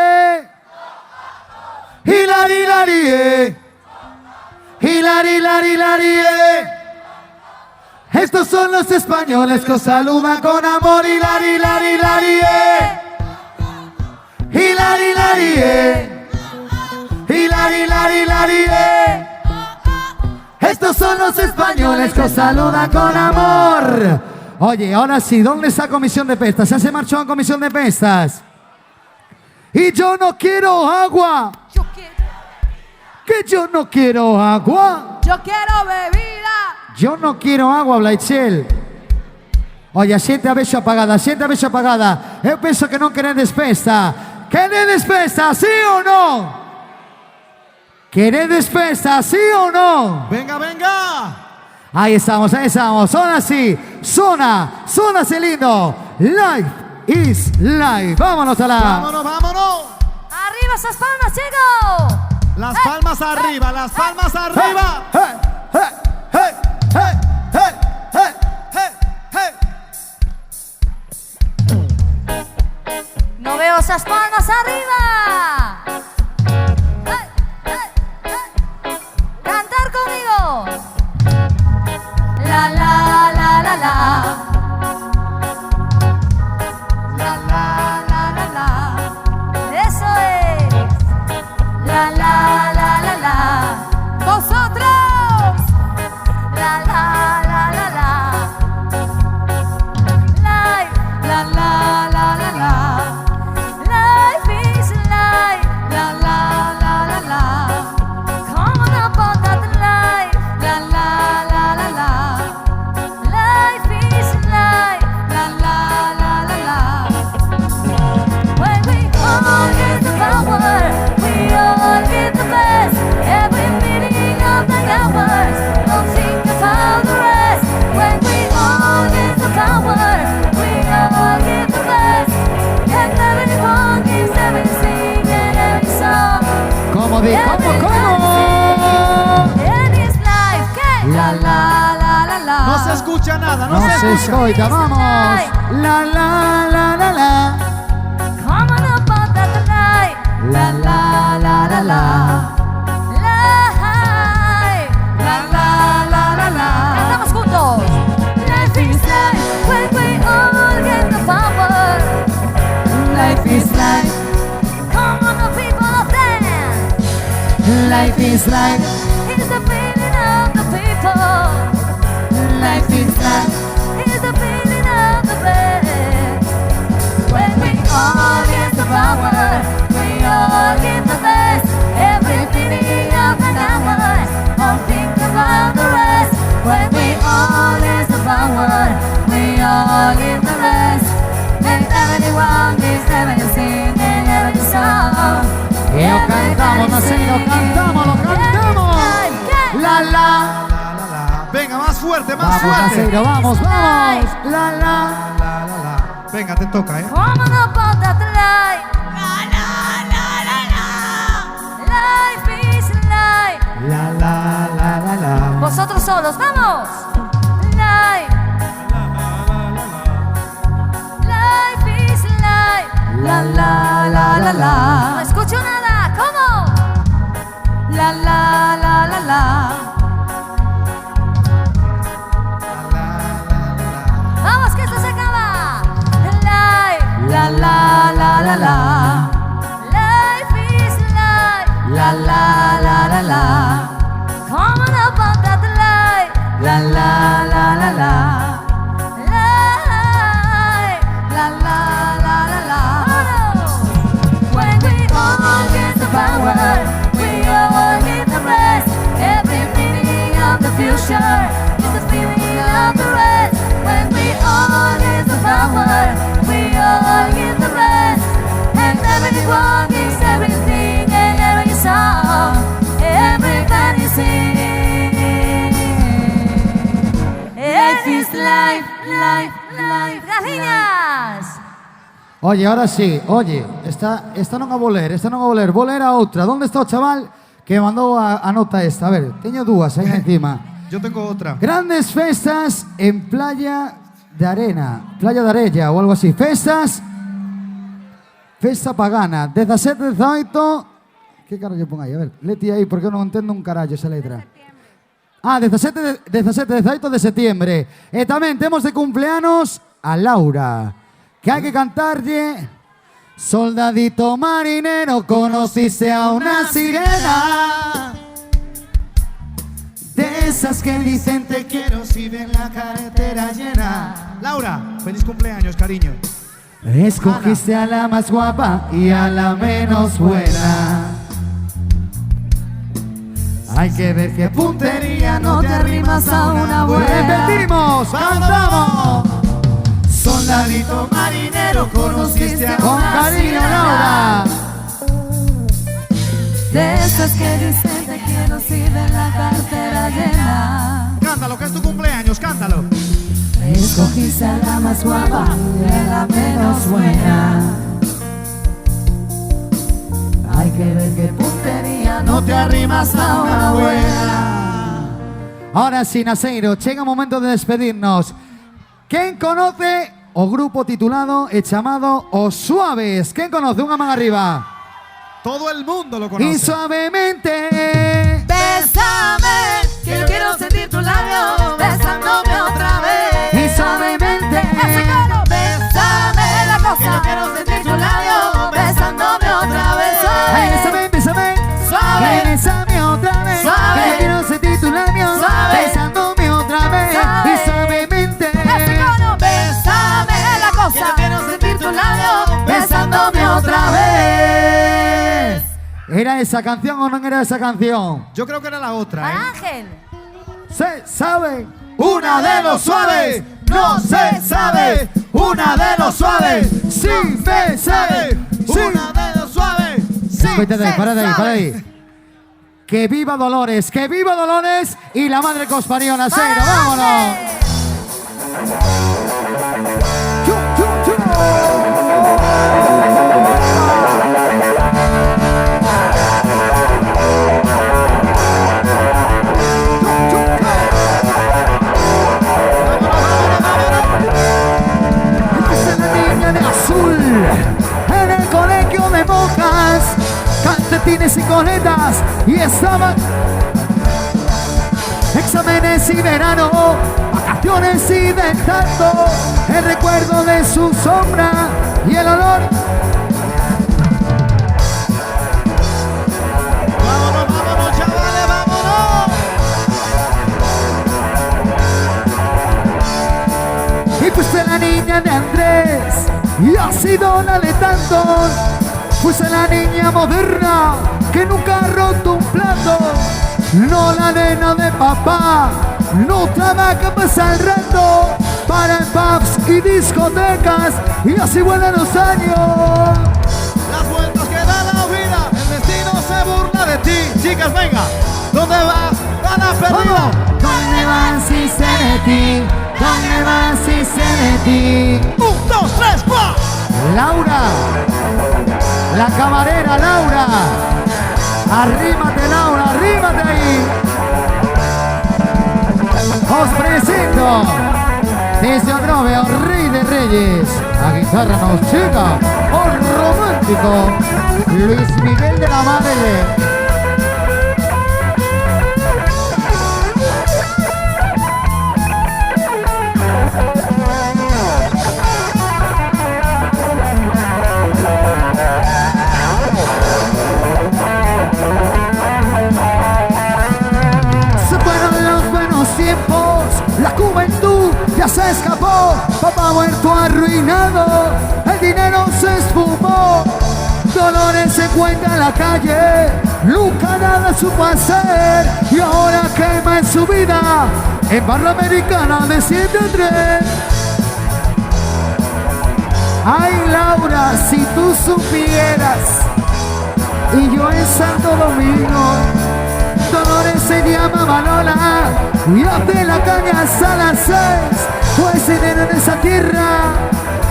[SPEAKER 1] hilari, hilari, hilari, hilari, hilari, Estos son los españoles que os saludan con amor. Hilari, hilari, hilari, hilari, hilari, hilari, hilari, hilari, Estos son los españoles que os saludan con amor. Oye, ahora sí, ¿dónde está Comisión de Pestas? Ya se marchó en Comisión de Pestas. Y yo no quiero agua.
[SPEAKER 3] Yo quiero.
[SPEAKER 1] Que yo no quiero agua.
[SPEAKER 3] Yo quiero bebida.
[SPEAKER 1] Yo no quiero agua, Blaichel. Oye, xente a vexo apagada, xente a vexo apagada. Eu penso que non queredes pesta. Queredes pesta, sí o no? ¿Queréis pesta, sí o no?
[SPEAKER 2] Venga, venga.
[SPEAKER 1] Ahí estamos, ahí estamos. Zona sí, zona sí lindo. Life is life. Vámonos a la...
[SPEAKER 2] Vámonos, vámonos.
[SPEAKER 4] Arriba esas palmas, chicos.
[SPEAKER 2] Las palmas arriba, las palmas arriba.
[SPEAKER 4] No veo esas palmas arriba. Cantar conmigo. La la la la la. La la la la la. Eso es. La la la la la.
[SPEAKER 3] Vosotros.
[SPEAKER 4] La la la la la. Life.
[SPEAKER 3] La la la la la.
[SPEAKER 4] Life is life.
[SPEAKER 3] La la la la la.
[SPEAKER 4] Come on up on that life.
[SPEAKER 3] La la la la la.
[SPEAKER 4] Life is life.
[SPEAKER 3] La la la la la.
[SPEAKER 4] When we all get the power, we all get the best. Every meeting of the hours, don't think about the rest. When we all get the power, we all get the best. And everyone gives everything and every song.
[SPEAKER 1] ¿Cómo de? ¿Cómo?
[SPEAKER 4] And it's life, ¿qué?
[SPEAKER 3] La la la la la.
[SPEAKER 2] No se escucha nada,
[SPEAKER 1] No se escucha, vamos. La la la la la.
[SPEAKER 4] Come on up on that life.
[SPEAKER 3] La la la la la.
[SPEAKER 4] Life.
[SPEAKER 1] Life is life.
[SPEAKER 4] It's the feeling of the people.
[SPEAKER 1] Life is life.
[SPEAKER 4] It's the feeling of the best. When we all get the power, we all get the best. Every feeling of an hour, or think about the rest. When we all get the power, we all get the rest. And everyone is never singing every song.
[SPEAKER 1] Y lo cantamos, Naceiro, cantamos, lo cantamos. La la.
[SPEAKER 2] Venga, más fuerte, más
[SPEAKER 1] Vamos,
[SPEAKER 2] fuerte.
[SPEAKER 1] Naceiro, vamos, vamos. La la.
[SPEAKER 2] Venga, te toca,
[SPEAKER 4] Come on up on that light. Life is life.
[SPEAKER 1] La la la la la.
[SPEAKER 4] Vosotros solos, vamos. Life. Life is life.
[SPEAKER 1] La la la la
[SPEAKER 4] No
[SPEAKER 1] la.
[SPEAKER 4] escucho nada, ¿cómo?
[SPEAKER 3] La la la la la.
[SPEAKER 4] Vamos, que esto se acaba. Life.
[SPEAKER 3] La la la la la.
[SPEAKER 4] Life is life.
[SPEAKER 3] La la la la la.
[SPEAKER 4] Come on up on that light.
[SPEAKER 3] La la la la la.
[SPEAKER 4] Life.
[SPEAKER 3] La la la la la.
[SPEAKER 4] When we all get the power, we all get the rest. Every meaning of the future is the feeling of the rest. When we all get the power, we all get the rest. And everyone is everything and every song, everybody sing. Life is life, life, life. Gracias.
[SPEAKER 1] Oye, ahora sí, oye, esta non a voler, voler a outra. ¿Dónde está o chaval que mandou a nota esta? A ver, teño dúas aí encima.
[SPEAKER 2] Yo tengo otra.
[SPEAKER 1] Grandes festas en Playa de Arena, Playa de Arella o algo así. Festa pagana, 17, 18... ¿Qué carallo pon aí? A ver, leti aí porque eu non entendo un carallo esa letra. 17, 18 de septiembre. E tamén temos de cumpleanos a Laura, que hai que cantarlle: soldadito marinero, conociste a una sirena, de esas que dicen te quiero si ven la carretera llena.
[SPEAKER 2] Laura, feliz cumpleaños, cariño.
[SPEAKER 1] Escogiste a la más guapa y a la menos buena. Hay que ver qué puntería, no te arrimas a una buena. Repetimos, cantamos. Soldadito marinero, conociste a con cariño, Laura.
[SPEAKER 3] De esas que dicen te quiero si ven la cartera llena.
[SPEAKER 2] Cántalo, que es tu cumpleaños, cántalo.
[SPEAKER 3] Escogiste a la más guapa y a la menos buena. Hay que ver qué puntería, no te arrimas a una buena.
[SPEAKER 1] Ahora sí, Naceiro, chega o momento de despedirnos. ¿Quién conoce o grupo titulado e chamado Os Suaves? ¿Quién conoce? Unha man arriba.
[SPEAKER 2] Todo el mundo lo
[SPEAKER 1] Y
[SPEAKER 2] conoce.
[SPEAKER 1] suavemente.
[SPEAKER 3] Bésame, que yo quiero sentir tus labios besándome otra vez.
[SPEAKER 1] Y suavemente.
[SPEAKER 3] Ese coro, bésame la cosa, que yo quiero sentir tus labios besándome otra vez.
[SPEAKER 1] Ay, bésame, bésame.
[SPEAKER 3] Suave.
[SPEAKER 1] Bésame otra vez.
[SPEAKER 3] Suave.
[SPEAKER 1] Que quiero sentir tus labios
[SPEAKER 3] Suave.
[SPEAKER 1] besándome otra vez.
[SPEAKER 3] Suave.
[SPEAKER 1] Y suavemente.
[SPEAKER 3] Ese coro, bésame la cosa, que yo quiero sentir tus labios besándome otra vez.
[SPEAKER 1] ¿Era esa canción o no era esa canción?
[SPEAKER 2] Yo creo que era la otra,
[SPEAKER 4] Para
[SPEAKER 2] ¿eh?
[SPEAKER 4] Ángel.
[SPEAKER 1] Se sabe.
[SPEAKER 2] Una de los suaves no se sabe. Una de los suaves sí se sabe. Una de los suaves sí
[SPEAKER 1] Cuéntate,
[SPEAKER 2] se
[SPEAKER 1] para de ahí,
[SPEAKER 2] sabe.
[SPEAKER 1] para de ahí. Que viva Dolores y la madre que os parió, Naceiro. ¡Vámonos! Chu, chu, chu. Esta es la niña de azul. En el colegio de monjas, calcetines y coletas, y estaban exámenes y verano, vacaciones y de tanto, el recuerdo de su sombra y el olor.
[SPEAKER 2] Vámonos, vámonos.
[SPEAKER 1] y has sido la de tantos. Fuiste la niña moderna que nunca ha roto un plato. No la nena de papá, no trabaja pasa el rato. Para pubs y discotecas y así vuelan los años.
[SPEAKER 2] Las vueltas que da la vida, el destino se burla de ti. Chicas, venga, ¿dónde vas? Gana perdida.
[SPEAKER 1] ¿Dónde vas si sé de ti? ¿Dónde vas si sé de ti?
[SPEAKER 2] 1, 2, 3, ¡pa!
[SPEAKER 1] Laura, la camarera Laura. Arrímate Laura, arrímate ahí. Os presento desde Agrovio, Rey de Reyes. La guitarra nos llega, un romántico Luis Miguel de la Madre. Tiempos, la juventud ya se escapó, papá muerto arruinado, el dinero se esfumó, Dolores se encuentra en la calle, nunca nada supo hacer y ahora quema en su vida, en Barra Americana de 103. Ay Laura, si tú supieras, y yo en Santo Domingo, Dolores se llamaba Lola y de la caña hasta las 6 pues dinero en esa tierra.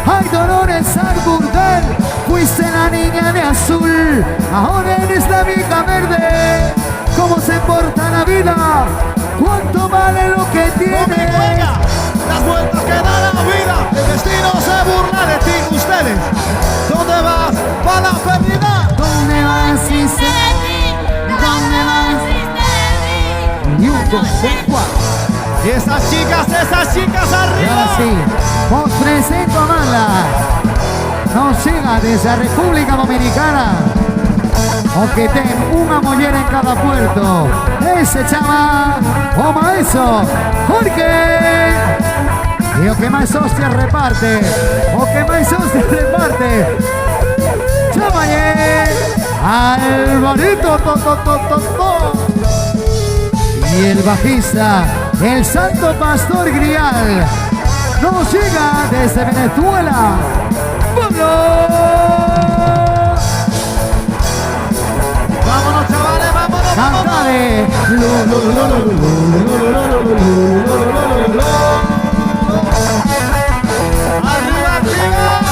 [SPEAKER 1] Ay Dolores Arburdel, fuiste la niña de azul, ahora eres la vieja verde. ¿Cómo se porta la vida? ¿Cuánto vale lo que tienes?
[SPEAKER 2] Las vueltas que da la vida, el destino se burla de ti. Ustedes, ¿dónde vas? Para la pérdida.
[SPEAKER 1] ¿Dónde vas si sé de ti? ¿Dónde vas? Y un, dos, tres, cuatro.
[SPEAKER 2] Y esas chicas
[SPEAKER 1] Y
[SPEAKER 2] arriba.
[SPEAKER 1] ahora sí, os presento a Mala. Nos llega desde la República Dominicana. O que ten una mollera en cada puerto. Ese chaval, o maeso, Jorge. Y o que más hostias reparte. O que más hostias reparte. Chamaye. Alvarito, y el bajista, el Santo Pastor Grial, nos llega desde Venezuela. ¡Vámonos!
[SPEAKER 2] Vámonos, chavales, vámonos.
[SPEAKER 1] ¡Cantale!
[SPEAKER 2] Arriba, arriba.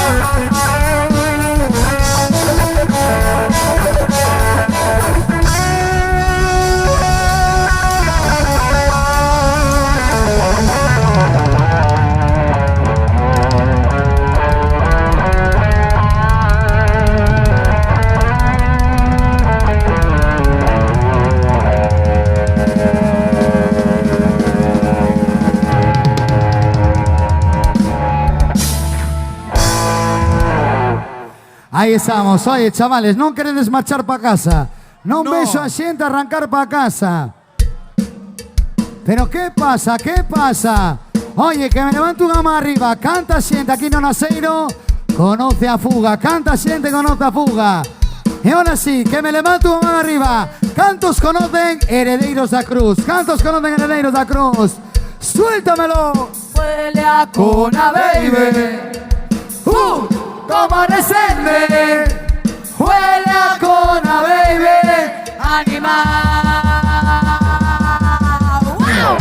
[SPEAKER 1] Ahí estamos. Oye, chavales, no queréis marchar para casa. No beso a xente arrancar para casa. Pero ¿qué pasa? ¿Qué pasa? Oye, que me levanto unha mano arriba. Canta xente aquí no Naceiro. Conoce a Fuga. Canta xente, conoce a Fuga. Y ahora sí, que me levanto unha mano arriba. ¿Cantos conocen Herederos da Cruz? ¿Cantos conocen Herederos da Cruz? ¡Suéltamelo!
[SPEAKER 3] Huele a cona, baby.
[SPEAKER 1] Como descende, huele a cona, baby.
[SPEAKER 3] Animal. ¡Wow!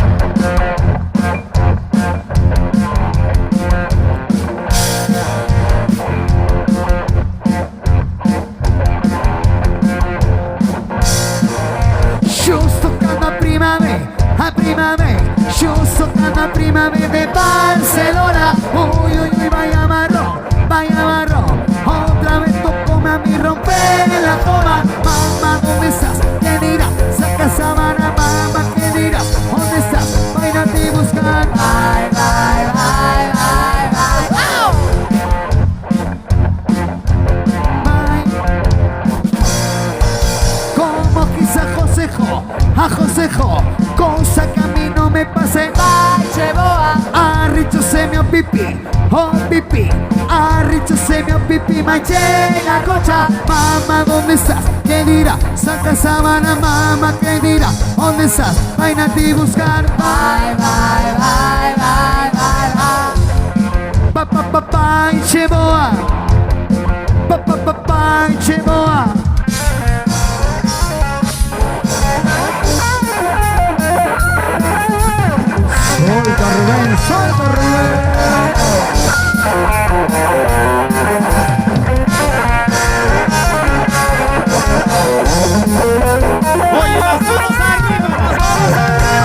[SPEAKER 1] Giusto tocando a primavera, giusto tocando a primavera de Barcelona. Uy, uy, uy, vaya marrón. Otra vez tocóme a mí romper la toma. Mamá, ¿dónde estás? ¿Qué dirás? Saca sabana, mamá, ¿qué dirás? ¿Dónde estás? Vayan a ti buscar.
[SPEAKER 3] Bye, bye, bye, bye, bye.
[SPEAKER 1] Bye. Como quizá Josejo, cosa que a mí no me pase.
[SPEAKER 3] Bye, Cheboa.
[SPEAKER 1] Arricho se me pipí, oh pipí, arricho Mucho se me pipí, manché la cocha. Mamá, ¿dónde estás? ¿Qué dirá? Saca sábana, mamá, ¿qué dirá? ¿Dónde estás? Vaina a ti buscar.
[SPEAKER 3] Bye, bye, bye, bye, bye, bye.
[SPEAKER 1] Pa pa pa pa y cheboa. Pa pa pa pa y cheboa. Solta Rubén, solta Rubén.
[SPEAKER 2] Oye, las manos arriba, las manos arriba.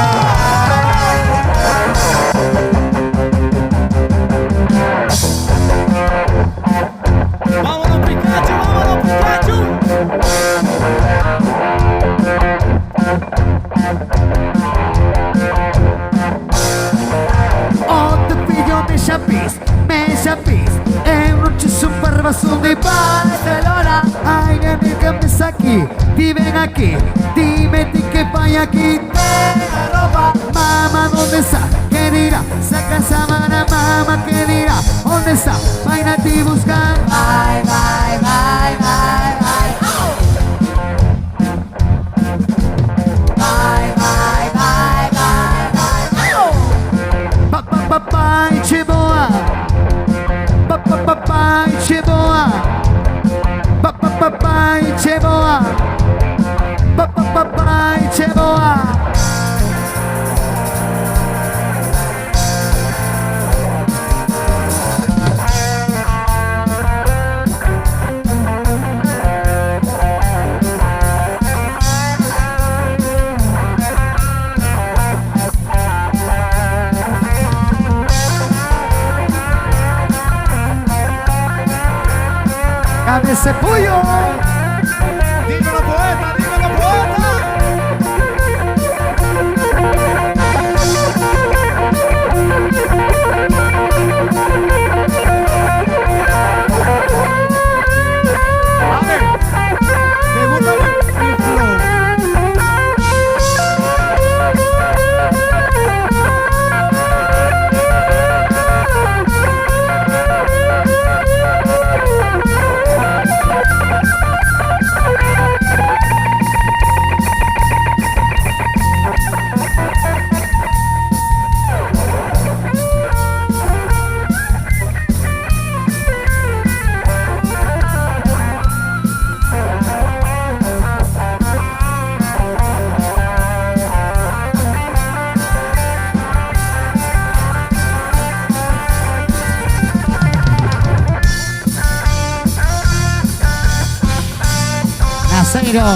[SPEAKER 2] Vámonos Pikachu, vámonos Pikachu.
[SPEAKER 1] On the video me chapis. En noche super basón de Barcelona. Ay, amiga, me aquí, viven aquí. Dime ti que vaya aquí. Te la ropa. Mamá, ¿dónde está? ¿Qué dirá? Saca sábana, mamá, ¿qué dirá? ¿Dónde está? Vaina a ti buscar.
[SPEAKER 3] Bye, bye, bye, bye, bye. Au. Bye, bye, bye, bye, bye. Au.
[SPEAKER 1] Pa pa pa pa y cheboa. Pa pa pa pa y cheboa. Pa pa pa pa y cheboa. Pa pa pa pa y cheboa. ¡Cabece pollo!
[SPEAKER 2] Dímelo poeta, dímelo poeta. A ver, ¿te gusta mi flow?
[SPEAKER 1] Naceiro,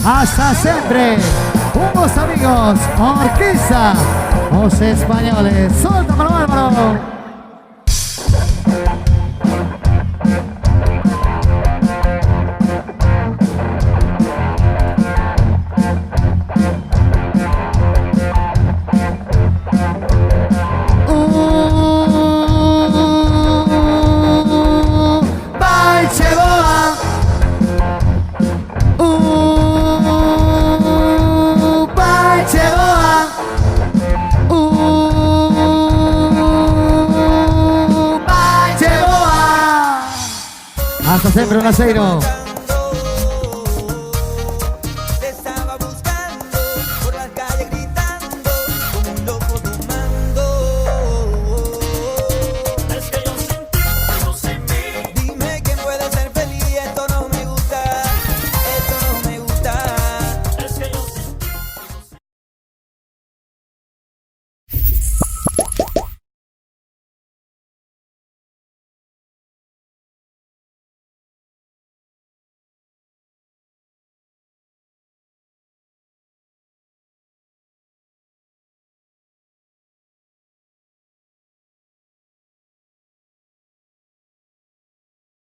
[SPEAKER 1] hasta siempre. Unos amigos, Orquiza, los españoles. ¡Suéltamelo, Álvaro! Bye, Cheboa. Bye, Cheboa. Bye, Cheboa. Hasta siempre, Naceiro.